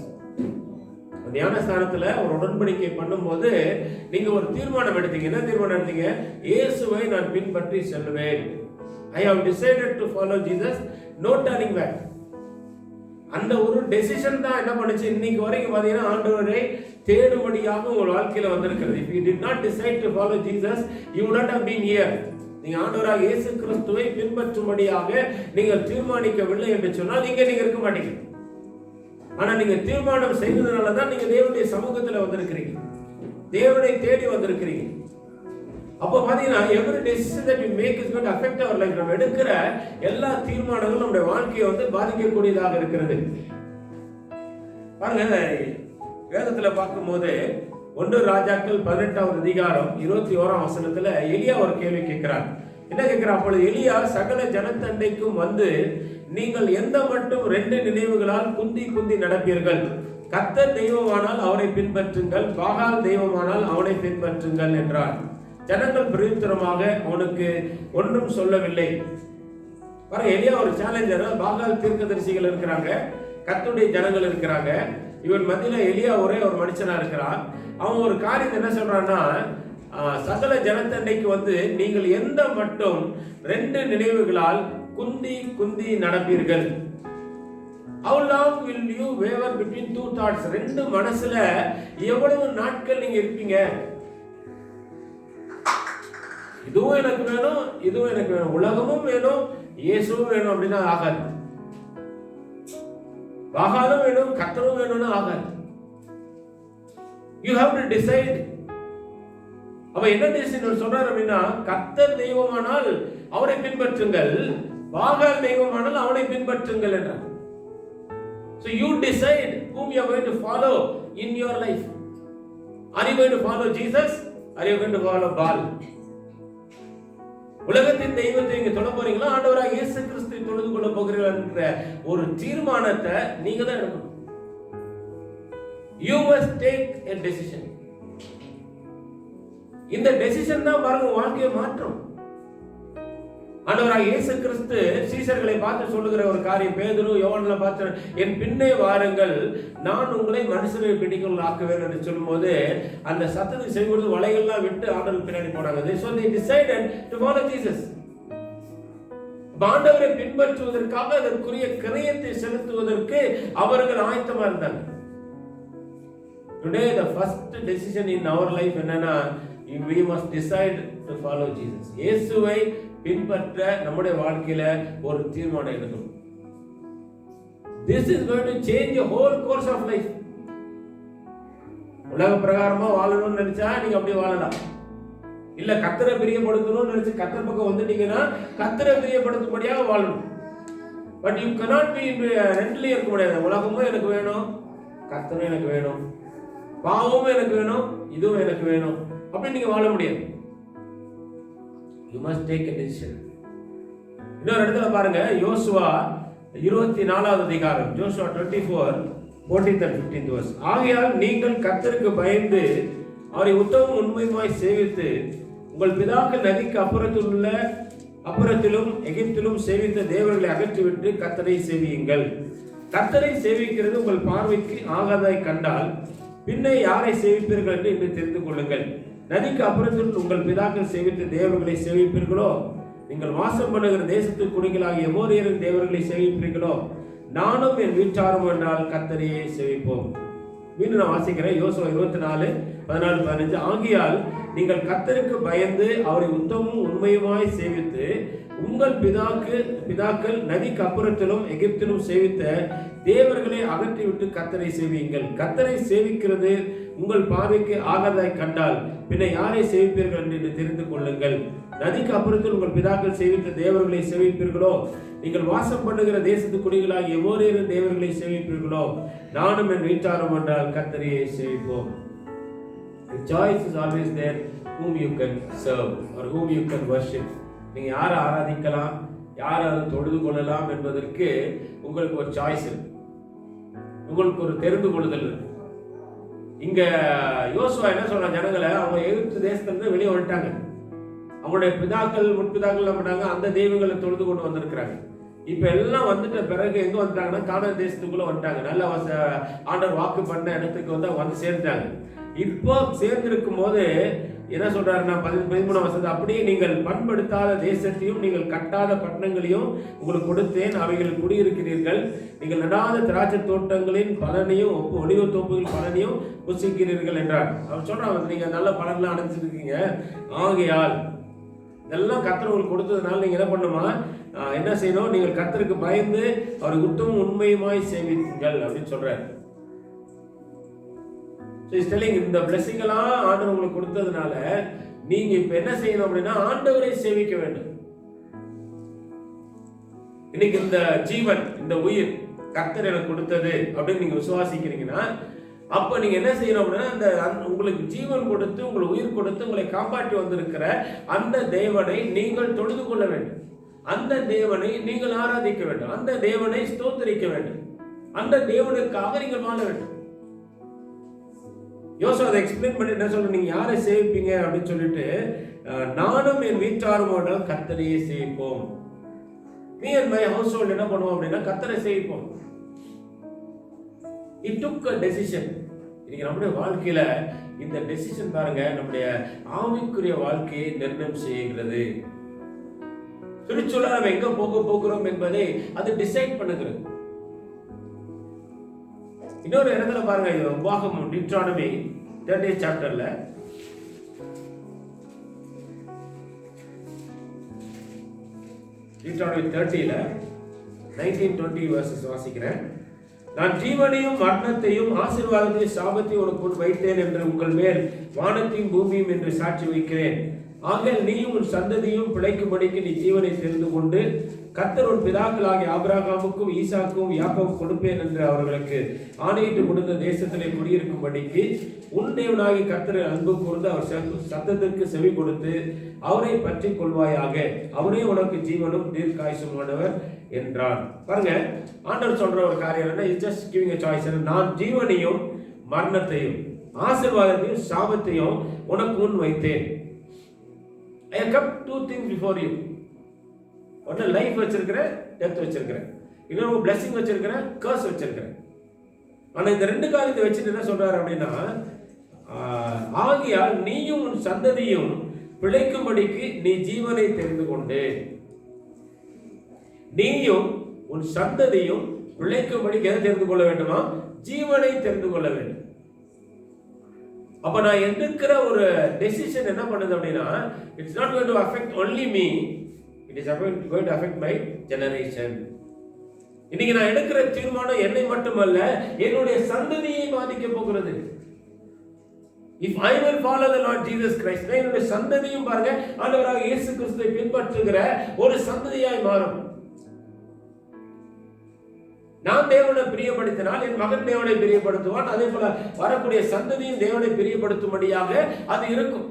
ஞானஸ்தானத்துல ஒரு உடன்படிக்கை பண்ணும்போது நீங்க ஒரு தீர்மானம் எடுத்தீங்க. என்ன தீர்மானம் எடுத்தீங்க? இயேசுவை நான் பின்பற்றி செல்வேன். I have decided to follow Jesus, no turning back. அந்த ஒரு டெசிஷன் தான் என்ன பண்ணுச்சு இன்னைக்கு வரைக்கும் பாத்தீங்கன்னா ஆண்டவரை தேடும்படியாக உங்கள் வாழ்க்கையில வந்திருக்கிறது. if you did not decide to follow Jesus, you would not have been here. நீங்க ஆண்டவராக இயேசு கிறிஸ்துவை பின்பற்றும்படியாக நீங்கள் தீர்மானிக்கவில்லை என்று சொன்னால் நீங்க இருக்க மாட்டீங்க. ஆனா நீங்க தீர்மானம் செய்ததுனால தான் நீங்க தேவனுடைய சமூகத்துல வந்திருக்கிறீங்க, தேவனை தேடி வந்திருக்கிறீங்க. அப்போ பாத்தீங்கன்னா every decision that we make is going to affect our life. நம்ம எடுக்கிற எல்லா தீர்மானங்களும் நம்முடைய வாழ்க்கையை வந்து பாதிக்கக்கூடியதாக இருக்கிறது. பாருங்க, வேதத்துல பார்க்கும்போது 1 ராஜாக்கள் 18வது அதிகாரம் 21ஆம் வசனத்துல எலியா ஒரு கேள்வி கேட்கிறார். என்ன கேட்கிறார்? அப்பொழுது எலியா சகல ஜனத்தண்டைக்கும் வந்து, நீங்கள் எந்த மட்டும் 2 நினைவுகளால் குந்தி நடப்பீர்கள்? கர்த்தர் தெய்வமானால் அவரை பின்பற்றுங்கள், பாகால் தெய்வமானால் அவனை பின்பற்றுங்கள் என்றார். ஜனங்கள் பிரயுத்தரமாக அவனுக்கு ஒன்றும் சொல்லவில்லை. பாருங்க, எலியா ஒரு சேலஞ்சர். பாகால் தீர்க்கதரிசிகள் இருக்கிறாங்க, கர்த்தருடைய ஜனங்கள் இருக்கிறாங்க. இவன் மத்தியில எலியா ஒரே ஒரு மனுஷனா இருக்கிறான். அவன் ஒரு காரியத்தை என்ன சொல்றான்னா, சகல ஜனத்தண்டைக்கு வந்து நீங்கள் எந்த மட்டும் 2 நினைவுகளால் குந்தி நடப்பீர்கள். How long will you waver between 2 thoughts? 2 மனசுல எவ்வளவு நாட்கள் நீங்க இருப்பீங்க? இதுவும் எனக்கு வேணும், இதுவும் எனக்கு வேணும், உலகமும் வேணும், இயேசுவும் வேணும் அப்படின்னா ஆகாது. பாகாலும் வேணும், கர்த்தரும் வேணும்னு ஆகாது. You have to decide. அப்ப என்ன டிசிஷன் சொல்றாரு அப்படின்னா, கர்த்தர் தெய்வமானால் அவரை பின்பற்றுங்கள், பாகால் தெய்வமானால் அவனை பின்பற்றுங்கள் என்றார். So you decide whom you are going to follow in your life. Are you going to follow Jesus? Are you going to follow Baal? உலகத்தின் தெய்வத்தை நீங்க தொட போறீங்களா, ஆண்டவராக இயேசு கிறிஸ்துவை தொழுது கொள்ள போகிறீர்கள் என்ற ஒரு தீர்மானத்தை நீங்க தான் எடுக்கணும். You must take a decision. இந்த டெசிஷன் தான் பாருங்க வாழ்க்கையை மாற்றும். ஆண்டவராக இயேசு கிறிஸ்து சீசர்களை பார்த்து சொல்லுகிற ஒரு காரியம், பேதுரு யோவான்ல பார்த்து, என் பின்னே வாருங்கள், நான் உங்களை மனுஷரை பிடிக்கொள்ள ஆக்குவேன் என்று சொல்லும்போது அந்த சத்தத்தை செய்வது வலைகள்லாம் விட்டு ஆண்டவர் பின்னாடி போனாங்க. So they decided to follow Jesus. ஆண்டவரை பின்பற்றுவதற்காக அதற்குரிய கிரயத்தை செலுத்துவதற்கு அவர்கள் ஆயத்தமா இருந்தாங்க. Today the first decision in our life என்னன்னா, we must decide to follow Jesus. இயேசுவை பின்பற்ற நம்முடைய வாழ்க்கையில ஒரு தீர்மானம் எடுக்கணும். This is going to change the whole course of life. உலக பிரகாரமா வாழணும்னு நினைச்சா நீங்க அப்படியே வாழலாம். இல்ல கர்த்தரை பிரியப்படுத்தணும்னு நினைச்சு கர்த்தர் பக்கம் வந்துட்டீங்கன்னா கர்த்தரை பிரியப்படுத்தும்படியாக வாழணும். பட் யூ cannot be ரெண்டுலயும் இருக்க முடியாது. உலகமும் எனக்கு வேணும், கர்த்தரும் எனக்கு வேணும், பாவமும் எனக்கு வேணும், இதுவும் எனக்கு வேணும், அப்படி நீங்க வாழ முடியாது. You must take a decision. இன்னொரு இடத்துல பாருங்க, யோசுவா 24வது அதிகாரம், யோசுவா 24:14 and 15 verse. ஆகையால் நீங்கள் கர்த்தருக்கு பயந்து அவரை உத்தமம் உண்மையுமாய் சேவித்து உங்கள் பிதாக்கள் நதிக்கு அப்புறத்திலும் எகிப்திலும் சேவித்த தேவர்களை அகற்றிவிட்டு கர்த்தரை சேவியுங்கள். கர்த்தரை சேவிக்கிறது உங்கள் பார்வைக்கு ஆகாதாய் கண்டால் பின்னே யாரை சேவிப்பீர்கள் என்று இன்று தெரிந்து கொள்ளுங்கள். நதிக்கு அப்புறத்தில் உங்கள் பிதாக்கள் சேவித்த தேவர்களை சேவிப்பீர்களோ, நீங்கள் வாசம் பண்ணுகிற தேசத்துக்கு குடிகளாகிய எமோரியரின் தேவர்களை சேவிப்பீர்களோ, நானும் என் வீட்டாரும் என்றால் கர்த்தரையே சேவிப்போம். மீண்டும் நான் வாசிக்கிறேன், யோசுவா 24:14-15. ஆகியால் நீங்கள் கர்த்தருக்கு பயந்து அவரை உத்தமும் உண்மையுமாய் சேவித்து உங்கள் பிதாக்கள் நதிக்கு அப்புறத்திலும் எகிப்திலும் சேவித்த தேவர்களை அகற்றிவிட்டு கர்த்தரை சேவியுங்கள். கர்த்தரை சேவிக்கிறது உங்கள் பார்வைக்கு ஆகாதாய் கண்டால் பின்ன யாரை சேவிப்பீர்கள் என்று தெரிந்து கொள்ளுங்கள். நதிக்கு அப்புறத்தில் உங்கள் பிதாக்கள் சேவித்த தேவர்களை சேவிப்பீர்களோ? நீங்கள் வாசம் பண்ணுகிற தேசத்து குடிகளாக எவ்வொரு தேவர்களை சேவிப்பீர்களோ? நானும் என் வீட்டாரும் என்றால் கர்த்தரையே சேவிப்போம். The choice is always there whom you can serve or whom you can worship. நீங்க யாரை ஆராதிக்கலாம், யாரை தொழுது கொள்ளலாம் என்பதற்கு உங்களுக்கு ஒரு சாய்ஸ் இருக்கு, உங்களுக்கு ஒரு தெரிந்து கொள்ளுதல் இருக்கு. இங்க யோசுவா என்ன சொல்ற, ஜனங்களை அவங்க எகிப்து தேசத்திலிருந்து வெளியே வந்துட்டாங்க. அவங்களுடைய பிதாக்கள் முற்பிதாக்கள் என்ன பண்ணாங்க, அந்த தெய்வங்களை தொழுது கொண்டு வந்திருக்கிறாங்க. இப்ப எல்லாம் வந்துட்ட பிறகு எங்க வந்துட்டாங்கன்னா கானான் தேசத்துக்குள்ள வந்துட்டாங்க. நல்ல ஆண்டவர் வாக்கு பண்ண இடத்துக்கு வந்து சேர்ந்தாங்க. இப்போ சேர்ந்திருக்கும் போது என்ன சொல்றாருன்னா 13 வசனம், அப்படியே நீங்கள் பண்படுத்தாத தேசத்தையும் நீங்கள் கட்டாத பட்டணங்களையும் உங்களுக்கு கொடுத்தேன், அவைகள் குடியிருக்கிறீர்கள். நீங்கள் நடாத திராட்சை தோட்டங்களின் பலனையும் ஒளிவ தோப்புகளின் பலனையும் புசிக்கிறீர்கள் என்றார். அவர் சொல்றாங்க, நீங்க நல்ல பலன்லாம் அடைஞ்சிருக்கீங்க, ஆகையால் இதெல்லாம் கர்த்தர் உங்களுக்கு கொடுத்ததுனால நீங்க என்ன பண்ணுமா, என்ன செய்யணும், நீங்கள் கர்த்தருக்கு பயந்து அவர் உத்தமும் உண்மையுமாய் சேவிங்கள் அப்படின்னு சொல்றாரு. இந்த பிளெஸிங் எல்லாம் ஆண்டவர் உங்களுக்கு கொடுத்ததுனால நீங்க இப்ப என்ன செய்யணும் அப்படின்னா ஆண்டவரை சேவிக்க வேண்டும். இன்னைக்கு இந்த ஜீவன், இந்த உயிர் கர்த்தர் எனக்கு கொடுத்தது அப்படின்னு நீங்க விசுவாசிக்கிறீங்கன்னா, அப்ப நீங்க என்ன செய்யணும் அப்படின்னா, அந்த உங்களுக்கு ஜீவன் கொடுத்து உங்களுக்கு உயிர் கொடுத்து உங்களை காப்பாற்றி வந்திருக்கிற அந்த தேவனை நீங்கள் தொழுது கொள்ள வேண்டும். அந்த தேவனை நீங்கள் ஆராதிக்க வேண்டும். அந்த தேவனை ஸ்தோத்திரிக்க வேண்டும். அந்த தேவனுக்காக நீங்கள் வாழ வேண்டும். யோசுவா அதை எக்ஸ்பிளைன் பண்ணி என்ன சொல்ற, நீங்க யாரை சேவிப்பீங்க அப்படின்னு சொல்லிட்டு, நானும் என் வீட்டாரும் கர்த்தரையே சேவிப்போம். me and my household என்ன பண்ணுவோம் அப்படின்னா கர்த்தரை சேவிப்போம். It took a decision. இன்னைக்கு நம்முடைய வாழ்க்கையில இந்த டெசிஷன் பாருங்க நம்முடைய ஆவிக்குரிய வாழ்க்கையை நிர்ணயம் செய்கிறது. ஸ்பிரிச்சுவலா நம்ம எங்க போகிறோம் என்பதை அது டிசைட் பண்ணுகிறது. இன்னொரு இடத்துல பாருங்க, உபாகமம் டியூட்ரானமி 30th சாப்டர்ல டியூட்ரானமி 30ல 19-20 verses வாசிக்கிறேன். நான் ஜீவனையும் மரணத்தையும் ஆசீர்வாதத்தையும் சாபத்தையும் உனக்கு வைத்தேன் என்று உங்கள் மேல் வானத்தையும் பூமியும் என்று சாட்சி வைக்கிறேன். ஆகையால் நீயும் உன் சந்ததியும் பிழைக்கும்படிக்கு நீ ஜீவனை தெரிந்து கொண்டு கர்த்தர் உன் பிதாக்களாகிய ஆபிரகாமுக்கும் ஈசாக்கும் யாக்கோபுக்கும் கொடுப்பேன் என்று அவர்களுக்கு ஆணையிட்டு கொடுத்த தேசத்திலே குடியிருக்கும்படிக்கு உன் தேவனாகிய கர்த்தரை அன்பு கூர்ந்து அவர் சத்தத்திற்கு செவி கொடுத்து அவரை பற்றி கொள்வாயாக. அவரே உனக்கு ஜீவனும் தீர்க்காயுசுமானவர் என்றார். பாருங்க, ஆண்டவர் சொல்ற ஒரு காரியம் என்ன, is just giving a choice. நான் ஜீவனையும் மரணத்தையும் ஆசீர்வாதத்தையும் சாபத்தையும் உனக்கு முன் வைத்தேன். I have kept two things before you. ஒன்னு லைஃப் வச்சிருக்கிறேன், டெத் வச்சிருக்கிறேன். இன்னொரு பிளெஸிங் வச்சிருக்கிறேன், கர்ஸ் வச்சிருக்கிறேன். ஆனா இந்த ரெண்டு காரியத்தை வச்சுட்டு என்ன சொல்றாரு அப்படின்னா, ஆகையால் நீயும் உன் சந்ததியும் பிழைக்கும்படிக்கு நீ ஜீவனை தெரிந்து கொண்டு, நீயும் உன் சந்ததியும் பிழைக்கும்படிக்கு எதை தெரிந்து கொள்ள வேண்டுமா, ஜீவனை தெரிந்து கொள்ள வேண்டும். அப்ப நான் எடுக்கிற ஒரு டெசிஷன் என்ன பண்ணுது அப்படின்னா, it's not going to affect only me, it is going to affect my generation. இன்னைக்கு நான் எடுக்கிற தீர்மானம் என்னை மட்டுமல்ல என்னுடைய சந்ததியை பாதிக்க போகிறது. If I will follow the Lord Jesus Christ, என்னுடைய சந்ததியும் பாருங்க ஆண்டவராக இயேசு கிறிஸ்துவை பின்பற்றுகிற ஒரு சந்ததியாய் மாறும். நான் தேவனை பிரியப்படுத்தினால் என் மகன் தேவனை பிரியப்படுத்துவான். அதே போல வரக்கூடிய சந்ததியும் தேவனை பிரியப்படுத்தும்படியாக அது இருக்கும்.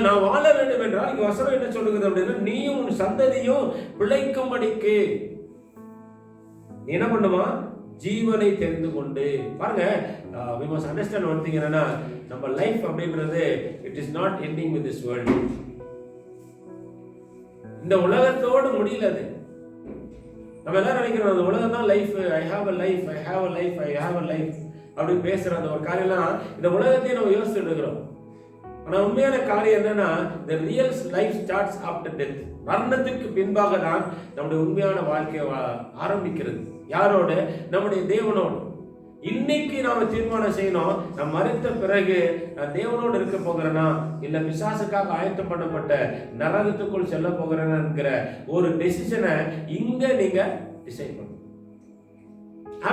நான் வாழ வேண்டும் என்றால் இங்க வசனம் என்ன சொல்லுகிறது அப்படின்னா, நீயும் உன் சந்ததியும் பிழைக்கும்படிக்கு நீ என்ன பண்ணுமா, ஜீவனை தெரிந்து கொண்டு. பாருங்க, we must understand one thing என்னன்னா, நம்ம லைஃப் அப்படின்றது it is not ending with this world. இந்த உலகத்தோடு முடியல. அது நம்ம எல்லாரும் நினைக்கிறோம் அந்த உலகம் தான் life, I have a life, I have a life, I have a life அப்படின்னு பேசுற அந்த ஒரு காரியம்லாம் இந்த உலகத்தையும் நம்ம யோசிச்சுட்டு இருக்கிறோம். ஆனா உண்மையான காரியம் என்னன்னா, the real life starts after death. மரணத்துக்கு பின்பாக தான் நம்முடைய உண்மையான வாழ்க்கை ஆரம்பிக்கிறது. யாரோட? நம்முடைய தேவனோடு. இன்னைக்கு நாம தீர்மானம் செய்யணும், நான் மரித்த பிறகு நான் தேவனோடு இருக்க போகிறேனா இல்ல பிசாசுக்காக ஆயத்தம் பண்ணப்பட்ட நரகத்துக்குள் செல்ல போகிறேனா என்கிற ஒரு டெசிஷனை இங்க நீங்க டிசைட் பண்ணணும்.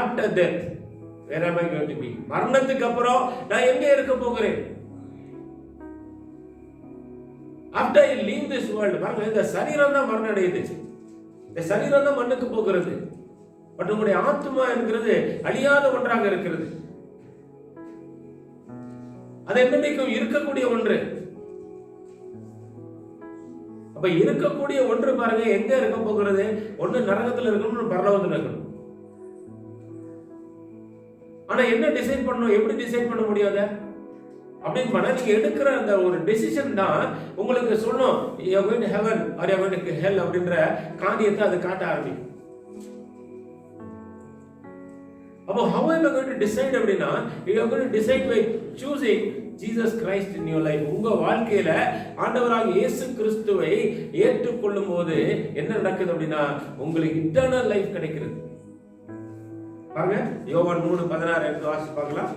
After death, where am I going to be? மரணத்துக்கு அப்புறம் நான் எங்க இருக்க போகிறேன்? after I leave this world, பாருங்க, இந்த சரீரம் தான் மரணம் அடையுது, இந்த சரீரம் தான் மண்ணுக்கு போகிறது. பட் உங்களுடைய ஆத்மா என்கிறது அழியாத ஒன்றாக இருக்கிறது. அது என்னைக்கும் இருக்கக்கூடிய ஒன்று. அப்ப இருக்கக்கூடிய ஒன்று பாருங்க, எங்க இருக்க போகிறது? ஒண்ணு நரகத்துல இருக்கணும், பரலோகத்துல இருக்கணும். ஆனா என்ன டிசைட் பண்ணணும்? எப்படி டிசைட் பண்ண முடியாத அப்படின்னு பண்ண, நீங்க எடுக்கிற அந்த ஒரு டெசிஷன் தான் உங்களுக்கு சொல்லும் you are going to heaven or you are going to hell அப்படின்ற காரியத்தை அது காட்ட ஆரம்பிக்கும். அப்போ how am I going to decide அப்படின்னா, you are going to decide by choosing Jesus Christ in your life. உங்க வாழ்க்கையில ஆண்டவராக இயேசு கிறிஸ்துவை ஏற்றுக்கொள்ளும் போது என்ன நடக்குது அப்படின்னா, உங்களுக்கு இட்டர்னல் லைஃப் கிடைக்கிறது. பாருங்க, யோவான் 3:16 எடுத்து வாசிச்சு பார்க்கலாம்.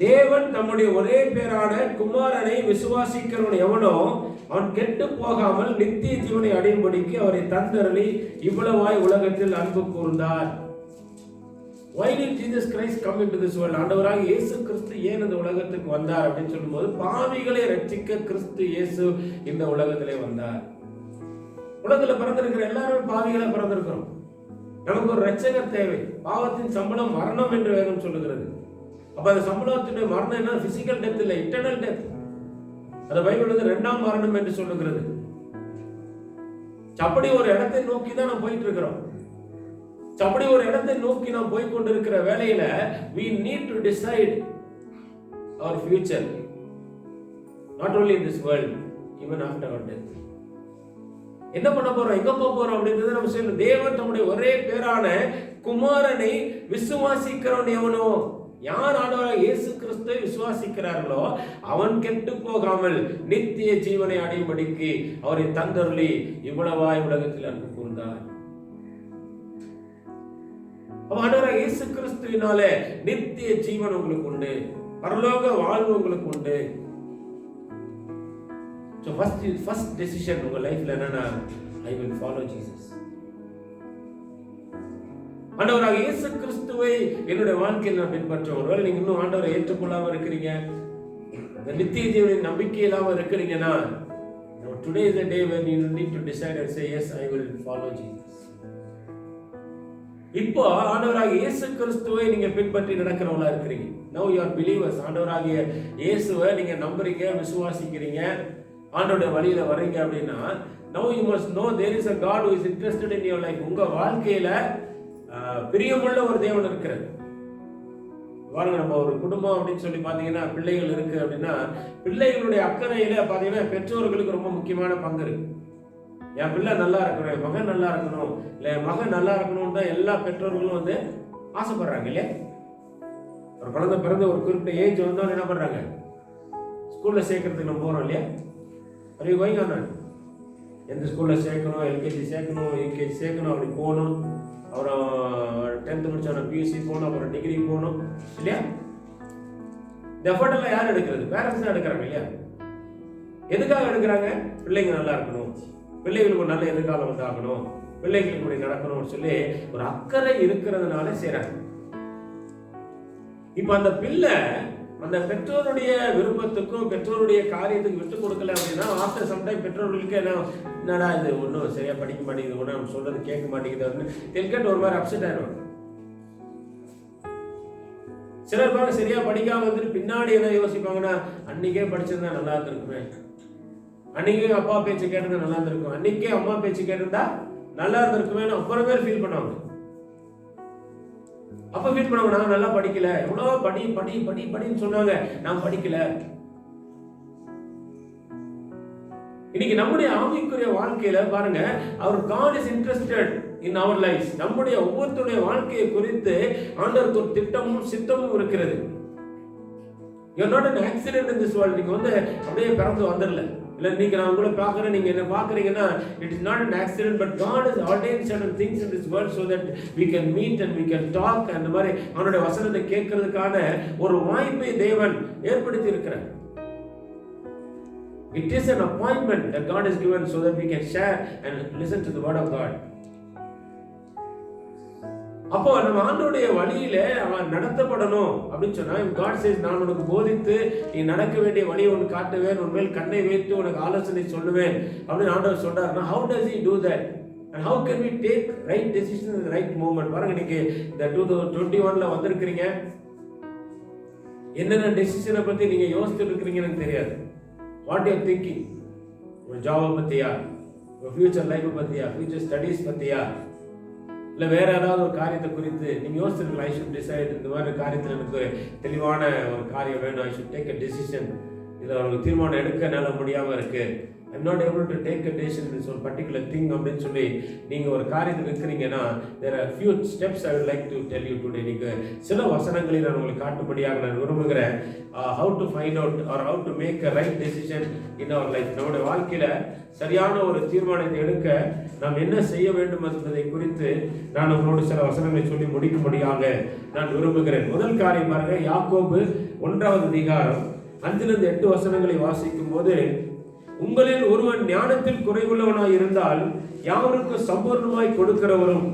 தேவன் தம்முடைய ஒரே பேரான குமாரனை விசுவாசிக்கிறவன் எவனோ அவன் கெட்டு போகாமல் நித்திய ஜீவனை அடையும்படிக்கு அவரை தந்தருளி இவ்வளவாய் உலகத்தில் அன்பு கூர்ந்தார். Why did Jesus Christ come into this world? ஆண்டவராக இயேசு கிறிஸ்து ஏன் இந்த உலகத்துக்கு வந்தார் அப்படின்னு சொல்லும்போது, பாவிகளை ரட்சிக்க கிறிஸ்து இயேசு இந்த உலகத்திலே வந்தார். உலகத்துல பிறந்திருக்கிற எல்லாரும் பாவிகளை பிறந்திருக்கிறோம். நமக்கு ஒரு ரட்சகர் தேவை. பாவத்தின் சம்பளம் மரணம் என்று வேதம் சொல்லுகிறது. அப்ப அந்த சம்பளத்தினுடைய மரணம் என்ன? பிசிக்கல் டெத் இல்ல, இட்டர்னல் டெத். அந்த பைபிள் வந்து இரண்டாம் மரணம் என்று சொல்லுகிறது. அப்படி ஒரு இடத்தை நோக்கி தான் நாம் போயிட்டு இருக்கிறோம். அப்படி ஒரு இடத்தை நோக்கி நாம் போய் கொண்டிருக்கிற வேளையில we need to decide our future, not only in this world, even after our death. என்ன பண்ண போறோம், எங்க போக போறோம் அப்படின்றத நம்ம சொல்லணும். தேவன் தம்முடைய ஒரே பேரான குமாரனை விசுவாசிக்கிறவன் எவனோ, யார் ஆண்டவராக இயேசு கிறிஸ்துவை விசுவாசிக்கிறார்களோ அவன் கெட்டு போகாமல் நித்திய ஜீவனை அடையும்படிக்கு அவரை தந்தருளி இவ்வளவாய் உலகத்தில் அன்பு கூர்ந்தார். ஆண்டவராக இயேசு கிறிஸ்துவினாலே நித்திய ஜீவன் உங்களுக்கு உண்டு, பரலோக வாழ்வு உங்களுக்கு உண்டு. So first decision உங்க லைஃப்ல என்னன்னா, I will follow Jesus. ஆண்டவராக இயேசு கிறிஸ்துவை என்னுடைய வாழ்க்கையில் நான் பின்பற்றுவேன். ஒருவேளை நீங்க இன்னும் ஆண்டவரை ஏற்றுக்கொள்ளாம இருக்கிறீங்க, இந்த நித்திய ஜீவனின் நம்பிக்கை இல்லாம இருக்கிறீங்கன்னா, today is the day when you need to decide and say yes, I will follow Jesus. இப்போ ஆண்டவராக இயேசு கிறிஸ்துவை நீங்க பின்பற்றி நடக்கிறவங்களா இருக்கிறீங்க. Now you are believers. ஆண்டவராகிய இயேசுவை நீங்க நம்புறீங்க, விசுவாசிக்கிறீங்க, ஆண்டவருடைய வழியில வரீங்க அப்படின்னா, now you must know there is a God who is interested in your life. உங்க வாழ்க்கையில பிரியமுள்ள ஒரு தேவன் இருக்கிறார். பாருங்க, நம்ம ஒரு குடும்பம் அப்படின்னு சொல்லி பாத்தீங்கன்னா, பிள்ளைகள் இருக்கு அப்படின்னா, பிள்ளைகளுடைய அக்கறையில பாத்தீங்கன்னா பெற்றோர்களுக்கு ரொம்ப முக்கியமான பங்கு இருக்கு. என் பிள்ளை நல்லா இருக்கணும், என் மகன் நல்லா இருக்கணும், இல்ல என் மகன் நல்லா இருக்கணும் தான் எல்லா பெற்றோர்களும் வந்து ஆசைப்படுறாங்க இல்லையா? ஒரு குழந்தை பிறந்த ஒரு குறிப்பிட்ட ஏஜ் வந்தாலும் என்ன பண்றாங்க, ஸ்கூல்ல சேர்க்கறதுக்கு நம்ம போறோம் இல்லையா? அது கோயிங்க எந்த ஸ்கூல்ல சேர்க்கணும், எல்கேஜி சேர்க்கணும், யூகேஜி சேர்க்கணும், அப்படி போகணும். அப்புறம் 10th முடிச்சோன்னா பியூசி போகணும், அப்புறம் டிகிரி போகணும் இல்லையா? இந்த எஃபர்ட் எல்லாம் யார் எடுக்கிறது? பேரண்ட்ஸ் தான் எடுக்கிறாங்க இல்லையா? எதுக்காக எடுக்கிறாங்க? பிள்ளைங்க நல்லா இருக்கணும், பிள்ளைகளுக்கு ஒரு நல்ல எதிர்காலம் உண்டாகணும், பிள்ளைகளுக்கு இப்படி நடக்கணும்னு சொல்லி ஒரு அக்கறை இருக்கிறதுனால செய்றாங்க. இப்ப அந்த பிள்ளை அந்த பெற்றோருடைய விருப்பத்துக்கும் பெற்றோருடைய காரியத்துக்கு விட்டு கொடுக்கல அப்படின்னா, ஆஃப்டர் சம்டைம் பெற்றோர்களுக்கு என்னடா இது ஒன்றும் சரியா படிக்க மாட்டேங்குது, ஒன்றும் நம்ம சொல்றது கேட்க மாட்டேங்குது, தெற்கட்டு ஒரு மாதிரி அப்செட் ஆயிடுவாங்க. சிலர் பாருங்க, சரியா படிக்காம வந்துட்டு பின்னாடி என்ன யோசிப்பாங்கன்னா, அன்னைக்கே படிச்சிருந்தா நல்லா இருந்திருக்குமே, அன்னைக்கே அப்பா பேச்சு கேட்டிருந்தா நல்லா இருந்திருக்கும், அன்னைக்கே அம்மா பேச்சு கேட்டிருந்தா நல்லா இருந்திருக்குமே அப்புறமே ஃபீல் பண்ணுவாங்க. அப்ப ஃபீல் பண்ணுவாங்க, நான் நல்லா படிக்கல, எவ்வளவு படி படி படி படின்னு சொன்னாங்க, நான் படிக்கல. இன்னைக்கு நம்முடைய ஆவிக்குரிய வாழ்க்கையில பாருங்க, அவர் God is interested in our lives. நம்முடைய ஒவ்வொருத்தருடைய வாழ்க்கையை குறித்து ஆண்டவருக்கு ஒரு திட்டமும் சித்தமும் இருக்கிறது. You are not an accident in this world. நீங்க வந்து அப்படியே பிறந்து வந்துடல. இல்ல நீங்க நான் உங்களை பார்க்கறேன், நீங்க என்ன பார்க்கறீங்கன்னா, it is not an accident, but God has ordained certain things in this world so that we can meet and we can talk. அந்த மாதிரி அவருடைய வசனத்தை கேட்கிறதுக்கான ஒரு வாய்ப்பை தேவன் ஏற்படுத்தி இருக்கிறார். It is an appointment that God has given so that we can share and listen to the word of God. அப்போ நம்ம ஆண்டவருடைய வழியில அவன் நடத்தப்படணும் அப்படின்னு சொன்னா, God says, நான் உனக்கு போதித்து நீ நடக்க வேண்டிய வழியை உனக்கு காட்டுவேன், உன்மேல் கண்ணை வைத்து உனக்கு ஆலோசனை சொல்லுவேன் அப்படின்னு ஆண்டவர் சொல்றாருன்னா, how does he do that? And how can we take right decision in the right moment? பாருங்க, இன்னைக்கு இந்த 2021ல வந்திருக்கிறீங்க, என்னென்ன டெசிஷனை பத்தி நீங்க யோசிச்சுட்டு இருக்கிறீங்கன்னு எனக்கு தெரியாது. What you thinking? ஒரு ஜாபை பத்தியா, ஒரு ஃபியூச்சர் லைஃப் பத்தியா, ஃபியூச்சர் ஸ்டடீஸ் பத்தியா, இல்லை வேற ஏதாவது ஒரு காரியத்தை குறித்து நீங்க யோசிச்சிருக்கலாம். ஐ ஷுட் டிசைட், இந்த மாதிரி காரியத்தில் எனக்கு தெளிவான ஒரு காரியம் வேணும், I should take a decision, இதில் ஒரு தீர்மானம் எடுக்க என்னால் முடியாமல் இருக்கு, I'm not able to take a decision in this one particular thing அப்படின்னு சொல்லி நீங்க ஒரு காரியத்துக்கு இருக்கிறீங்கன்னா, there are few steps I would like to tell you today. நீங்க சில வசனங்களை நான் உங்களுக்கு காட்டும்படியாக நான் விரும்புகிறேன். how to find out or how to make a right decision in our life. நம்முடைய வாழ்க்கையில சரியான ஒரு தீர்மானத்தை எடுக்க நாம் என்ன செய்ய வேண்டும் என்பதை குறித்து நான் உங்களோடு சில வசனங்களை சொல்லி முடிக்கும்படியாக நான் விரும்புகிறேன். முதல் காரியம் பாருங்க, யாக்கோபு 1வது அதிகாரம் 5-8 வசனங்களை வாசிக்கும் போது, உங்களில் ஒருவன் ஞானத்தில் குறைவுள்ளவனாய் இருந்தால் யாவருக்கு சம்பூர்ணமாய் கொடுக்கிறவரும்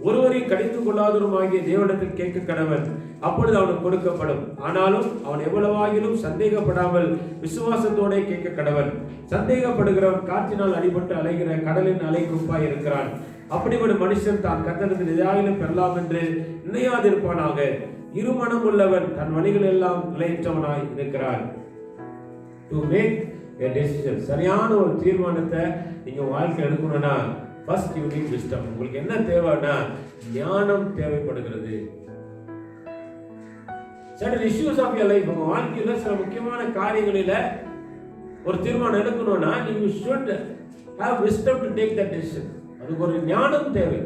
ஒருவரை கடிந்து கொள்ளாதவருமாகிய தேவனிடத்தில் கேட்க கடவன், அப்பொழுது அவனுக்கு கொடுக்கப்படும். ஆனாலும் அவன் எவ்வளவாகிலும் சந்தேகப்படாமல் விசுவாசத்தோட கேட்க கடவன். சந்தேகப்படுகிறவன் காற்றினால் அடிபட்டு அலைகிற கடலின் அலை குப்பாய் இருக்கிறான். அப்படிப்பட்ட மனுஷன் தான் கர்த்தரிடத்தில் எதாயிலும் பெறலாம் என்று நினையாதிருப்பானாக. இருமனம் உள்ளவன் தன் வழிகள் எல்லாம் நிலையற்றவனாய் இருக்கிறான். To make a decision, சரியான ஒரு தீர்மானத்தை நீங்க வாழ்க்கை எடுக்கணும்னா, first you need wisdom. உங்களுக்கு என்ன தேவைன்னா ஞானம் தேவைப்படுகிறது. certain issues of your life, உங்க வாழ்க்கையில சில முக்கியமான காரியங்களில ஒரு தீர்மானம் எடுக்கணும்னா, you should have wisdom to take that decision. அதுக்கு ஒரு ஞானம் தேவை.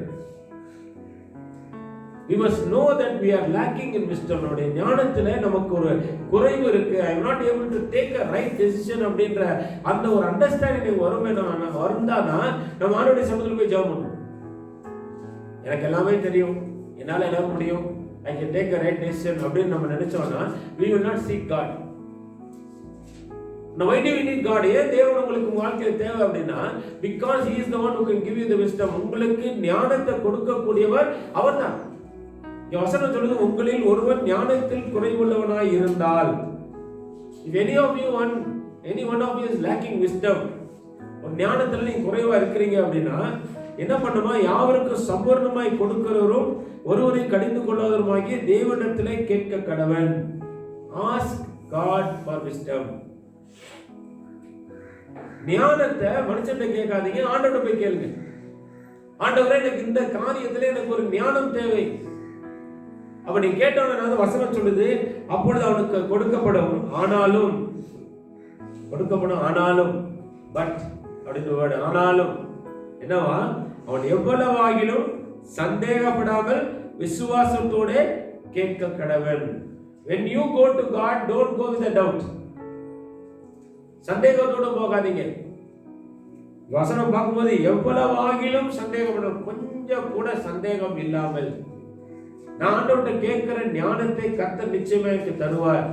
We must know that we are lacking in wisdom. நம்முடைய ஞானத்துல நமக்கு ஒரு குறைவு இருக்கு. I am not able to take a right decision அப்படின்ற அந்த ஒரு அண்டர்ஸ்டாண்டிங் வருந்தானா நம்ம ஆண்டவருடைய சமூகத்துல போய் ஜெபம் பண்ணணும். எனக்கு எல்லாமே தெரியும், என்னால எல்லாம் முடியும், I can take a right decision அப்படின்னு நம்ம நினைச்சோம்னா, we will not seek God. Now why do we need God? ஏன் தேவன் உங்களுக்கு வாழ்க்கையில தேவை அப்படின்னா, because he is the one who can give you the wisdom. உங்களுக்கு ஞானத்தை கொடுக்கக்கூடியவர் அவர்தான். வசனம் சொல்லுது, உங்களில் ஒருவன் ஞானத்தில் குறைவுள்ளவனாய் இருந்தால். if any one of you is lacking wisdom, ஒரு ஞானத்துல நீங்க குறைவா இருக்கிறீங்க அப்படின்னா என்ன பண்ணுமா, யாவருக்கும் சம்பூர்ணமாய் கொடுக்கிறவரும் ஒருவரை கடிந்து கொள்ளாதவருமாகிய தேவனிடத்திலே கேட்க கடவன். ask God for wisdom. ஞானத்தை மனுஷன்கிட்ட கேட்காதீங்க, ஆண்டவர்கிட்ட போய் கேளுங்க. ஆண்டவரே, எனக்கு இந்த காரியத்துல எனக்கு ஒரு ஞானம் தேவை. அப்ப நீ கேட்டவன வசனம் சொல்லுது, அப்பொழுது அவனுக்கு கொடுக்கப்படும். ஆனாலும் பட் அப்படின்னு வேர்டு, ஆனாலும் என்னவா, அவன் எவ்வளவாகிலும் சந்தேகப்படாமல் விசுவாசத்தோட கேட்க கடவன். when you go to God, don't go with a doubt. சந்தேகத்தோட போகாதீங்க. வசனம் பார்க்கும்போது எவ்வளவாகிலும் சந்தேகப்படும், கொஞ்சம் கூட சந்தேகம் இல்லாமல். நான் ஆண்டவர்கிட்ட கேட்கிற ஞானத்தை கர்த்தர் நிச்சயமா எனக்கு தருவார்.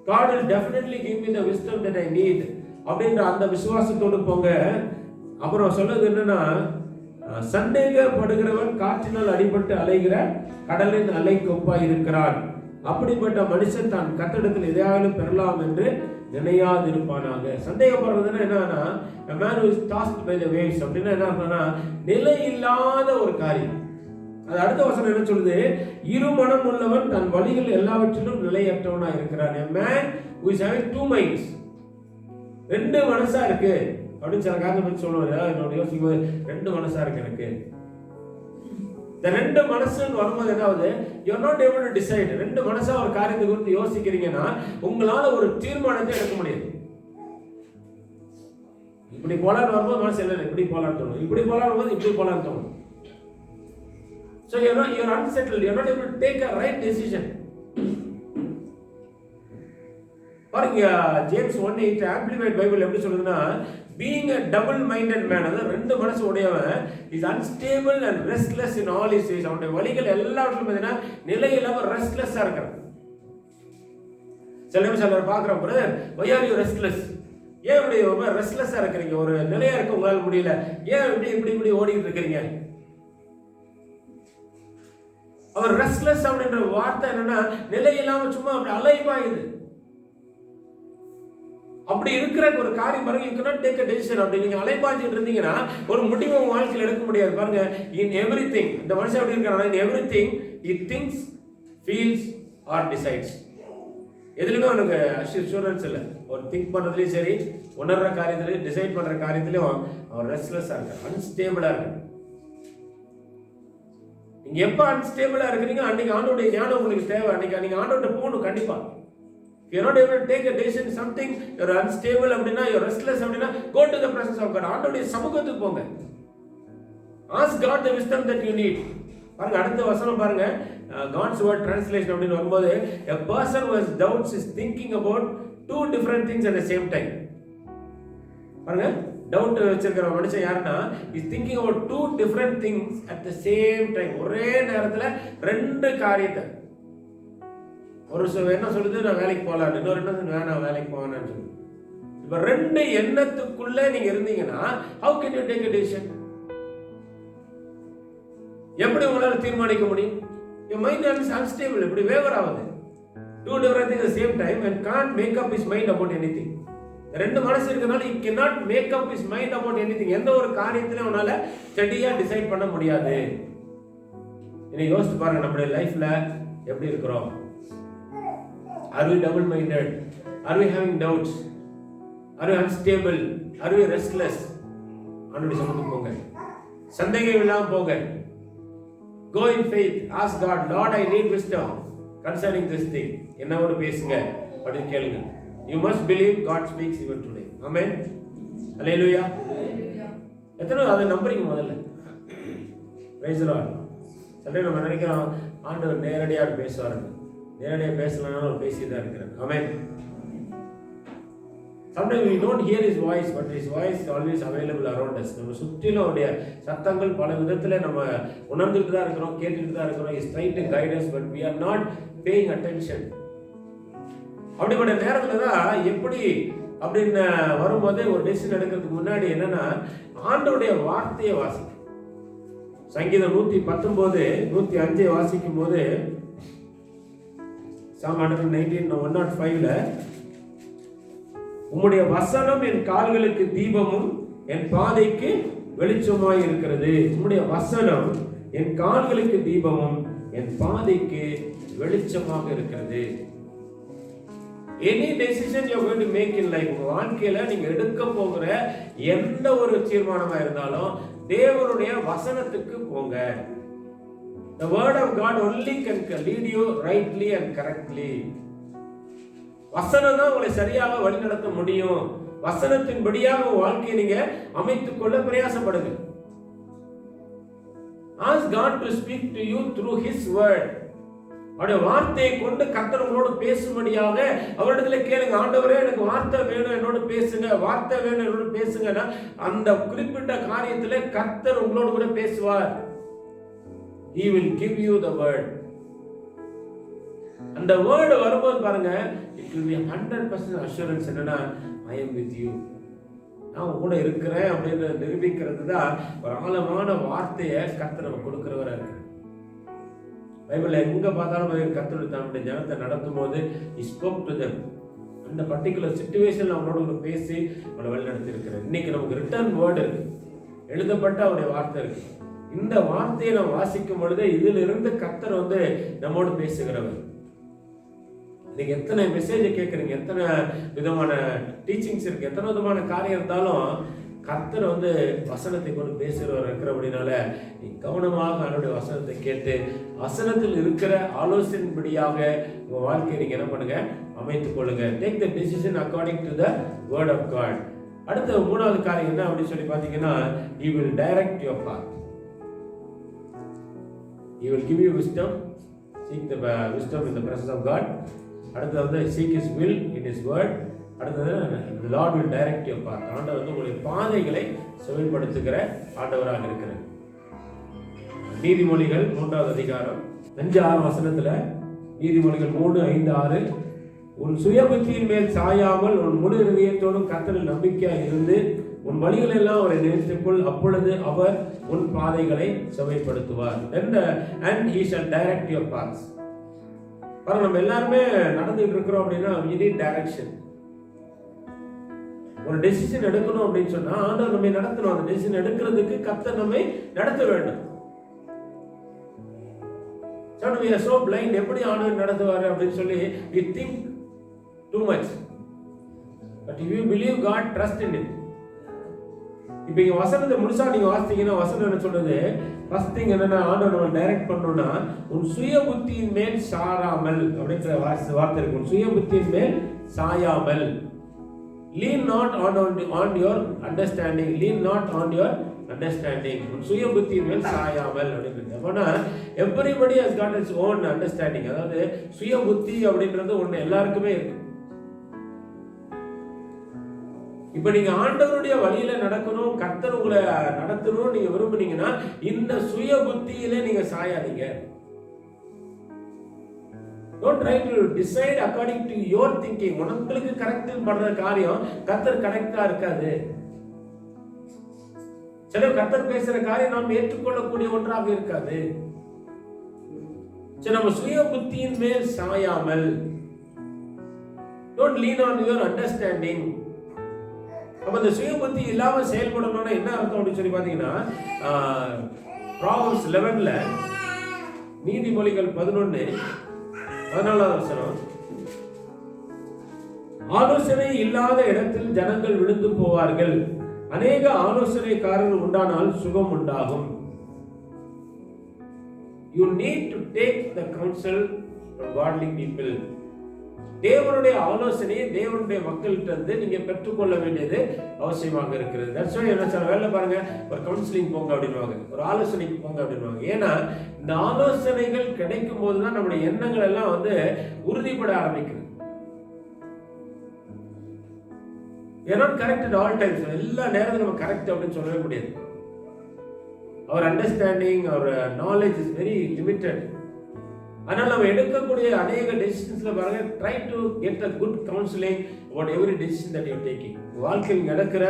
God will definitely give me the wisdom that I need அப்படின்ற அந்த விசுவாசத்தோடு போங்க. அப்புறம் சொல்றது என்னன்னா, சந்தேகப்படுகிறவன் காற்றினால் அடிபட்டு அலைகிற கடலின் அலை கொப்பாய் இருக்கிறான். அப்படிப்பட்ட மனுஷன் தான் கர்த்தரிடத்தில் எதையாவது பெறலாம் என்று நினையாதிருப்பானாக. சந்தேகப்படுறதுன்னா என்னன்னா, a man who is tossed by the waves அப்படின்னா என்ன அர்த்தம்னா, நிலை இல்லாத ஒரு காரியம். அது அடுத்த வசனம் என்ன சொல்லுது, இருமனம் உள்ளவன் தன் வழிகள் எல்லாவற்றிலும் நிலையற்றவனா இருக்கிறான். a man who is having two minds, ரெண்டு மனசா இருக்கு அப்படின்னு சில காரணம் பத்தி சொல்லுவாங்க. என்னோட யோசிக்கும் போது ரெண்டு மனசா இருக்கு எனக்கு. இந்த ரெண்டு மனசுன்னு வரும்போது என்னாவது, you are not able to decide. ரெண்டு மனசா ஒரு காரியத்தை குறித்து யோசிக்கிறீங்கன்னா உங்களால ஒரு தீர்மானத்தை எடுக்க முடியாது. இப்படி போலான்னு வரும்போது மனசு இல்லை, இப்படி போலான்னு தோணும், இப்படி போலான்னு வரும்போது இப்படி போலான்னு தோணும். So you are unsettled. You are not able to take a right decision. பாருங்க, ஜேம்ஸ் 1:8 ஆம்பிளிஃபைட் பைபிள் எப்படி சொல்லுதுன்னா, being a double minded man, அதாவது ரெண்டு மனசு உடையவன், is unstable and restless in all his ways. அவனுடைய வழிகள் எல்லாவற்றிலும் பார்த்தீங்கன்னா நிலை இல்லாம ரெஸ்ட்லெஸ்ஸா இருக்கிறான். சில நேரம் சிலர் பார்க்குறோம், brother why are you restless? ஏன் இப்படி ரொம்ப ரெஸ்ட்லெஸ்ஸா இருக்கிறீங்க, ஒரு நிலையா இருக்க உங்களால முடியல, ஏன் இப்படி ஓடிட்டு இருக்கிறீங்க? அவர் ரெஸ்ட்லெஸ் அப்படின்ற வார்த்தை என்னன்னா நிலை இல்லாம சும்மா அப்படி அலைபாயுது. அப்படி இருக்கிற ஒரு காரியம் பாருங்க, you cannot take a decision. அப்படி நீங்க அலைபாஞ்சிட்டு இருந்தீங்கன்னா ஒரு முடிவு உங்க வாழ்க்கையில் எடுக்க முடியாது. பாருங்க, in everything இந்த மனுஷன் அப்படி இருக்கானா, in everything he thinks, feels or decides. எதுலையுமே அவனுக்கு அஷூரன்ஸ் இல்லை. ஒரு திங்க் பண்றதுலயும் சரி, உணர்ற காரியத்திலையும், டிசைட் பண்ற காரியத்திலையும் அவன் ரெஸ்ட்லெஸ்ஸா இருக்கான், அன்ஸ்டேபிளா இருக்கான். நீங்க எப்ப அன்ஸ்டேபிளா இருக்கிறீங்க அன்னைக்கு ஆண்டோடைய ஞானம் உங்களுக்கு தேவை. அன்னைக்கு நீங்க ஆண்டோட போகணும் கண்டிப்பா. If you are not able to take a decision something, you are unstable அப்படினா, you are restless அப்படினா, go to the presence of God. ஆண்டவருடைய சமூகத்துக்கு போங்க. Ask God the wisdom that you need. பாருங்க அடுத்த வசனம் பாருங்க, God's word translation அப்படினு வரும்போது, a person who has doubts is thinking about two different things at the same time. பாருங்க, டவுட் வச்சிருக்கிற மனுஷன் யாருன்னா, is thinking about two different things at the same time. ஒரே நேரத்துல ரெண்டு காரியத்தை. ஒரு என்ன சொல்லுது, நான் வேலைக்கு போகலாம், இன்னொரு என்ன சொல்லுது, வேணாம் வேலைக்கு போவேன்னு சொல்லுது. இப்ப ரெண்டு எண்ணத்துக்குள்ள நீங்க இருந்தீங்கன்னா how can you take a decision? எப்படி உங்களால தீர்மானிக்க முடியும்? your mind is unstable, இப்படி வேவர் ஆகுது. two different things at the same time and can't make up his mind about anything. ரெண்டு மனசு இருக்கனால he cannot make up his mind about anything. எந்த ஒரு காரியத்திலும் அவனால ஸ்டடியா டிசைட் பண்ண முடியாது. இனி யோசிச்சு பாருங்க, நம்மளுடைய லைஃப்ல எப்படி இருக்கிறோம்? Are we double minded? Are we having doubts? Are we unstable? Are we restless? ஆண்டவருடைய சமூகத்துக்கு போங்க, சந்தேகம் இல்லாம போங்க. Go in faith, ask God, Lord, I need wisdom concerning this thing. என்னோட பேசுங்க அப்படின்னு கேளுங்க. You must believe God speaks even today. Amen. Hallelujah. எத்தனை அதை நம்புறீங்க முதல்ல? Praise the Lord. சரி, நம்ம நினைக்கிறோம் ஆண்டவர் நேரடியாக பேசுவாருங்க. நேரடியாக பேசலனாலும் அவர் பேசிதான் இருக்கிறார். Amen. Sometimes we don't hear his voice, but his voice is always available around us. நம்ம சுற்றிலும் அவருடைய சத்தங்கள் பல விதத்துல நம்ம உணர்ந்துட்டு தான் இருக்கிறோம், கேட்டுட்டு தான் இருக்கிறோம். He is trying to guide us, but we are not paying attention. அப்படிப்பட்ட நேரத்துல தான் எப்படி அப்படின்னு வரும்போது ஒரு டெசிஷன் எடுக்கிறதுக்கு முன்னாடி என்னன்னா ஆண்டவருடைய வார்த்தையை வாசிக்கும். சங்கீதம் 119 105 வாசிக்கும் போது, Psalm 119 105ல, உம்முடைய வசனம் என் கால்களுக்கு தீபமும் என் பாதைக்கு வெளிச்சமாய் இருக்கிறது. உம்முடைய வசனம் என் கால்களுக்கு தீபமும் என் பாதைக்கு வெளிச்சமாக இருக்கிறது. Any decision you are going to make in life, உங்க வாழ்க்கையில நீங்க எடுக்க போகிற எந்த ஒரு தீர்மானமா இருந்தாலும் தேவனுடைய வசனத்துக்கு போங்க. The word of God only can lead you rightly and correctly. வசனம் தான் உங்களை சரியாக வழிநடத்த முடியும். வசனத்தின்படியாக உங்க வாழ்க்கையை நீங்க அமைத்துக் கொள்ள பிரயாசப்படுங்க. Ask God to speak to you through His word. அவருடைய வார்த்தையை கொண்டு கர்த்தர் உங்களோடு பேசும்படியாக அவரிடத்துல கேளுங்க. ஆண்டவரே, எனக்கு வார்த்தை வேணும், என்னோட பேசுங்க, வார்த்தை வேணும், என்னோட பேசுங்கன்னா அந்த குறிப்பிட்ட காரியத்துல கர்த்தர் உங்களோடு கூட பேசுவார். He will give you the word. அந்த வேர்டு வரும்போது பாருங்க, it will be 100% assurance. என்னன்னா, I am with you, நான் கூட இருக்கிறேன் அப்படின்னு நிரூபிக்கிறது தான் ஒரு ஆழமான வார்த்தையை கர்த்தர் நமக்கு கொடுக்கிறவரா இருக்கு. பைபிள்ல எங்க பார்த்தாலும் கர்த்தர் தன்னுடைய ஜனத்தை நடத்தும் போது he spoke to them. அந்த பர்டிகுலர் சிச்சுவேஷன்ல அவங்களோட பேசி அவங்களை வழி நடத்தி இருக்கிறார். இன்னைக்கு நமக்கு ரிட்டர்ன் வேர்டு இருக்கு, எழுதப்பட்ட அவருடைய வார்த்தை இருக்கு. இந்த வார்த்தையை நம்ம வாசிக்கும் பொழுது இதில் இருந்து கர்த்தர் நம்மோடு பேசுகிறவர். நீங்க எத்தனை மெசேஜ் கேட்குறீங்க, எத்தனை விதமான டீச்சிங்ஸ் இருக்கு, எத்தனை விதமான காரியம் இருந்தாலும் கர்த்தர் வசனத்தை கொண்டு பேசுகிறவர் இருக்கிறபடினால நீ கவனமாக அவருடைய வசனத்தை கேட்டு வசனத்தில் இருக்கிற ஆலோசனைப்படியாக உங்க வாழ்க்கையை நீங்க என்ன பண்ணுங்க, அமைத்துக் கொள்ளுங்க. Take the decision according to the word of God. அடுத்த மூணாவது காரியம் என்ன அப்படின்னு சொல்லி பார்த்தீங்கன்னா, he will direct your path. He will give you wisdom. Seek the wisdom in the presence of God. அடுத்தது seek His will in His word. அடுத்தது the Lord will direct your path. ஆண்டவர் உங்களுடைய பாதைகளை செவிப்படுத்துகிற ஆண்டவராக இருக்கிறார். நீதிமொழிகள் 3வது அதிகாரம் 5-6 வசனத்துல, நீதிமொழிகள் 3:5-6, உன் சுய புத்தியின் மேல் சாயாமல் உன் முழு இதயத்தோடும் கர்த்தரில் நம்பிக்கையா இருந்து உன் வழிகள் எல்லாம் அவரை நினைத்துக்கொள், அப்பொழுது அவர் உன் பாதைகளை செவைப்படுத்துவார். And he shall direct your paths. பாருங்க, நம்ம எல்லாருமே நடந்துட்டு இருக்கிறோம் அப்படின்னா we need direction. ஒரு டெசிஷன் எடுக்கணும் அப்படின்னு சொன்னா ஆண்டவர் நம்மை நடத்தணும். அந்த டெசிஷன் எடுக்கிறதுக்கு கர்த்தர் நம்மை நடத்த வேண்டும். So we are so blind. எப்படி ஆண்டவர் நடத்துவாரு அப்படின்னு சொல்லி we think too much. But if you believe God, trust in it. இப்போ இங்க வசனத்தை முழுசா நீங்க வாசித்தீங்கன்னா வசனம் என்ன சொல்றது? ஃபர்ஸ்ட் திங் என்னன்னா, ஆண்டவர் நம்ம டைரக்ட் பண்ணணும்னா உன் சுய புத்தியின் மேல் சாராமல் அப்படின்ற வார்த்தை இருக்கு. உன் சுய புத்தியின் மேல் சாயாமல். Lean not on your understanding. Lean not on your understanding. உன் சுய புத்தியின் மேல் சாயாமல் அப்படின்றது. அப்பனா everybody has got its own understanding. அதாவது சுய புத்தி அப்படின்றது ஒண்ணு எல்லாருக்குமே இருக்கு. இப்ப நீங்க ஆண்டவருடைய வழியில நடக்கணும், கர்த்தர் உங்களை நடத்தணும் நீங்க விரும்புனீங்கன்னா இந்த சுய புத்தியில நீங்க சாயாதீங்க. Don't try to decide according to your thinking. உங்களுக்கு கரெக்ட் பண்ற காரியம் கர்த்தர் கரெக்டா இருக்காது. சில கர்த்தர் பேசுற காரியம் நாம் ஏற்றுக்கொள்ளக்கூடிய ஒன்றாக இருக்காது. சரி, நம்ம சுய புத்தியின் மேல் சாயாமல். Don't lean on your understanding. அப்ப இந்த சுய புத்தி இல்லாம செயல்படணும்னா என்ன அர்த்தம் அப்படின்னு சொல்லி பாத்தீங்கன்னா, Proverbs 11ல நீதிமொழிகள் 11:14 வசனம், ஆலோசனை இல்லாத இடத்தில் ஜனங்கள் விழுந்து போவார்கள், அநேக ஆலோசனைக்காரர் உண்டானால் சுகம் உண்டாகும். You need to take the counsel from godly people. தேவனுடைய ஆலோசனையை தேவனுடைய மக்கள்கிட்ட இருந்து நீங்க பெற்றுக்கொள்ள வேண்டியது அவசியமாக இருக்கிறது. தட்ஸ் வை என்ன சொல்ற வேலை பாருங்க, ஒரு கவுன்சிலிங் போங்க அப்படின்வாங்க, ஒரு ஆலோசனைக்கு போங்க அப்படின்வாங்க. ஏன்னா இந்த ஆலோசனைகள் கிடைக்கும் போதுதான் நம்முடைய எண்ணங்கள் எல்லாம் உறுதிப்பட ஆரம்பிக்குது. We are not correct at all times. எல்லா நேரத்திலும் நம்ம கரெக்ட் அப்படின்னு சொல்லவே முடியாது. Our understanding, our knowledge is very limited. ஆனால் நம்ம எடுக்கக்கூடிய அநேக டெசிஷன்ஸ்ல பாருங்க, try to get a good counseling about every decision that you are taking. வாழ்க்கையில் நடக்கிற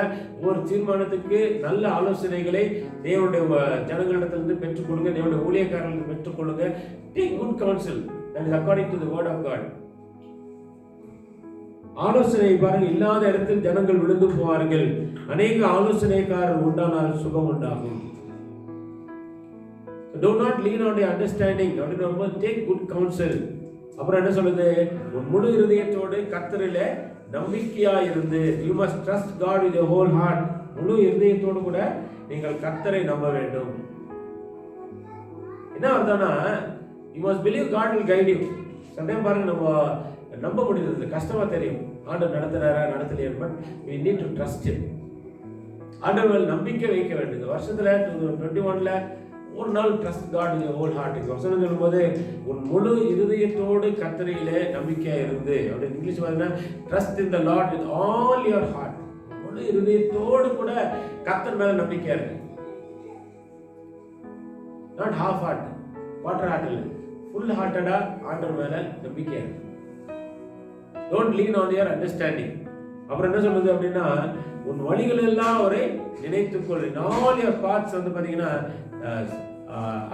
ஒரு தீர்மானத்துக்கு நல்ல ஆலோசனைகளை தேவனுடைய ஜனங்களிடத்திலிருந்து பெற்றுக்கொள்ளுங்க, தேவனுடைய ஊழியக்காரர்களிடம் பெற்றுக்கொள்ளுங்க. Take good counsel that is according to the word of God. ஆலோசனை பாருங்க, இல்லாத இடத்தில் ஜனங்கள் விழுந்து போவார்கள், அநேக ஆலோசனைக்காரர் உண்டானால் சுகம் உண்டாகும். Do not lean on your understanding. Take good counsel. அப்புறம் என்ன சொல்லுது? முழு இருதயத்தோடு கர்த்தரிலே நம்பிக்கையா இருந்து. You must trust God with your whole heart. முழு இருதயத்தோடு கூட நீங்கள் கர்த்தரை நம்ப வேண்டும். என்ன அர்த்தம்னா, you must believe God will guide you. Sometime பாருங்க, நம்ம நம்ப முடியறது கஷ்டமா தெரியும், ஆண்டவர் நடத்துறாரா நடத்தலையா, but we need to trust him. ஆண்டவர் நம்பிக்கை வைக்க வேண்டும். இந்த வருஷத்துல 2021ல ஒரு நாள் trust God with whole heart. வசனம் சொல்லும்போது உன் முழு இருதயத்தோடு கர்த்தரிலே நம்பிக்கையா இருந்து அப்படின்னு இங்கிலீஷ் பார்த்தீங்கன்னா, trust in the lord with all your heart. முழு இருதயத்தோடு கூட கர்த்தர் மேல நம்பிக்கையா இருக்கு. Not half heart, quarter heart இல்லை, ஃபுல் ஹார்ட்டடா ஆண்டவர் மேல நம்பிக்கையா இருக்கு. Don't lean on your understanding. அப்புறம் என்ன சொல்றது அப்படின்னா, உன் வழிகள் எல்லாம் அவரை நினைத்துக்கொள். ஆல் யுவர் பார்ட்ஸ் பாத்தீங்கன்னா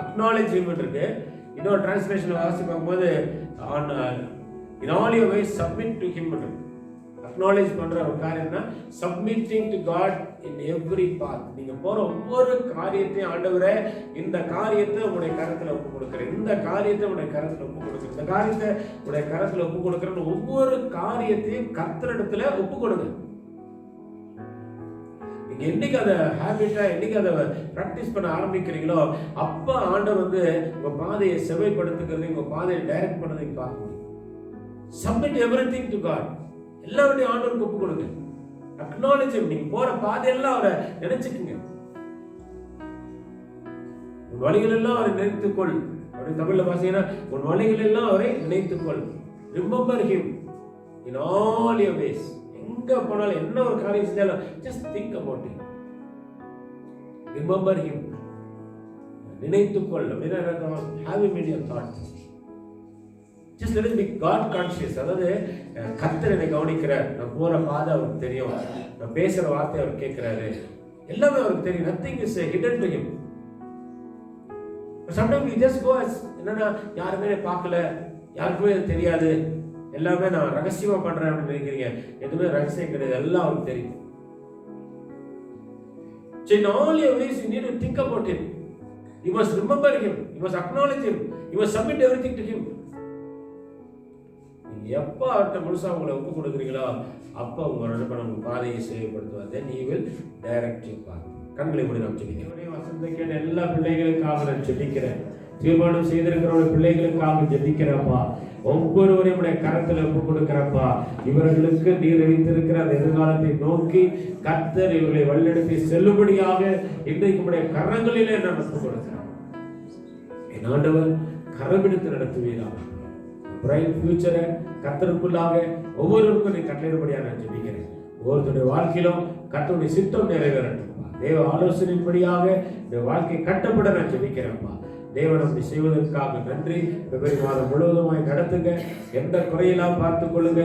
acknowledge him இருக்கு. இன்னொரு டிரான்ஸ்லேஷன்ல வாசி பார்க்கும்போது in all your ways submit to him இருக்கு. acknowledge பண்ற ஒரு காரியம்னா submitting to God in every path. நீங்க போற ஒவ்வொரு காரியத்தையும், ஆண்டவரே இந்த காரியத்தை உங்களுடைய கரத்துல ஒப்பு கொடுக்கிறேன், இந்த காரியத்தை உங்களுடைய கரத்துல ஒப்பு கொடுக்கிறேன், இந்த காரியத்தை உங்களுடைய கரத்துல ஒப்பு கொடுக்கிறேன்னு ஒவ்வொரு காரியத்தையும் கர்த்தரிடத்துல ஒப்பு கொடுங்க. என்னைக்கு அதை ஹேபிட்டா, என்னைக்கு அதை பிராக்டிஸ் பண்ண ஆரம்பிக்கிறீங்களோ அப்ப ஆண்டவர் உங்க பாதையை செவைப்படுத்துகிறது, உங்க பாதையை டைரக்ட் பண்ணதை பார்க்க முடியும். Submit everything to God. எல்லாவற்றையும் ஆண்டவருக்கு ஒப்பு கொடுங்க. Acknowledge him. நீங்க போற பாதையெல்லாம் அவரை நினைச்சுக்குங்க. உன் வழிகள் எல்லாம் அவரை நினைத்துக்கொள் அப்படின்னு தமிழ்ல பாத்தீங்கன்னா, உன் வழிகள் எல்லாம் அவரை நினைத்துக்கொள். Remember him in all your ways. எங்க போனாலும் என்ன ஒரு காரியம் செஞ்சாலும் just think about him. Remember him. நினைத்துக்கொள். have him in your thoughts. Just let us be God conscious. அதாவது கர்த்தர் என்னை கவனிக்கிறார், நான் போற பாதை அவருக்கு தெரியும், நான் பேசுற வார்த்தை அவர் கேட்கிறாரு, எல்லாமே அவருக்கு தெரியும். nothing is hidden to him. Sometimes we just go as என்னன்னா யாருமே பார்க்கல, யாருக்குமே தெரியாது, எல்லாமே நான் ரகசியமா பண்றேன் அப்படின்னு நினைக்கிறீங்க. எதுவுமே ரகசியம் கிடையாது, எல்லாம் அவருக்கு தெரியும். So in all your ways you need to think about him. You must remember him, you must acknowledge him, you must submit everything to him. எப்போ அவர்கிட்ட முழுசா உங்களை ஒப்பு கொடுக்குறீங்களோ அப்போ உங்க நினைப்ப பாதையை செயல்படுத்துவார். Then he will direct your path. கண்களை மூடி நாம் ஜெபிக்கிறோம். வசனத்தை கேட்ட எல்லா பிள்ளைகளுக்காக நான் ஜெபிக்கிறேன். தீர்மானம் செய்திருக்கிற பிள்ளைகளுக்காக ஜெபிக்கிறப்பா. ஒவ்வொருவரையும் உடைய கரத்தில் ஒப்பு கொடுக்கிறப்பா. இவர்களுக்கு நீர் வைத்திருக்கிற அந்த எதிர்காலத்தை நோக்கி கர்த்தர் இவர்களை வழிநடத்தி செல்லும்படியாக இன்றைக்கு உடைய கரங்களிலே நான் ஒப்பு கொடுக்கிறேன். என் ஆண்டவர் கரமெடுத்து நடத்துவீராக. பிரைட் ஃபியூச்சரை கர்த்தருக்குள்ளாக ஒவ்வொருவருக்கும் நீ கட்டளையிடும்படியாக நான் ஜெபிக்கிறேன். ஒவ்வொருத்தருடைய வாழ்க்கையிலும் கர்த்தருடைய சித்தம் நிறைவேறட்டும். தேவ ஆலோசனைப்படியாக இந்த வாழ்க்கை கட்டப்பட நான் ஜெபிக்கிறேன்ப்பா. தேவன் அப்படி செய்வதற்காக நன்றி. பிப்ரவரி மாதம் முழுவதுமாய் நடத்துங்க, எந்த குறையெல்லாம் பார்த்துக் கொள்ளுங்க,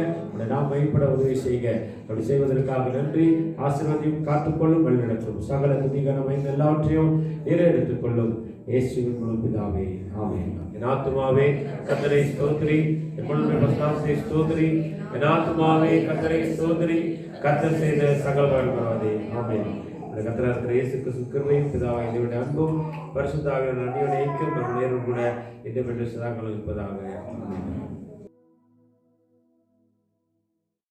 நாம் மைப்பட உதவி செய்யுங்க. அப்படி செய்வதற்காக நன்றி. ஆசீர்வாதத்தையும் காத்துக்கொள்ளும், வழி நடத்தும். சகல துதிகரமை எல்லாவற்றையும் நிறைவேற்றிக் கொள்ளும். இயேசுவின் மூலம் பிதாவே, ஆமென். என் ஆத்துமாவே கர்த்தரை ஸ்தோத்திரி, எப்பொழுதுமே பரிசுத்தத்தை ஸ்தோத்திரி. என் ஆத்துமாவே கர்த்தரை ஸ்தோத்திரி, கர்த்தர் செய்த சகல வழிபடாதே. ஆமென். கர்த்தராகிய இயேசு கிறிஸ்து கிருபையும் பிதாவாகிய தேவனுடைய அன்பும் பரிசுத்த ஆவியானவரின் அந்யோன்ய ஐக்கியம் நம் நேரும் கூட இந்த பெற்று சதா காலம் இருப்பதாக. ஆமென்.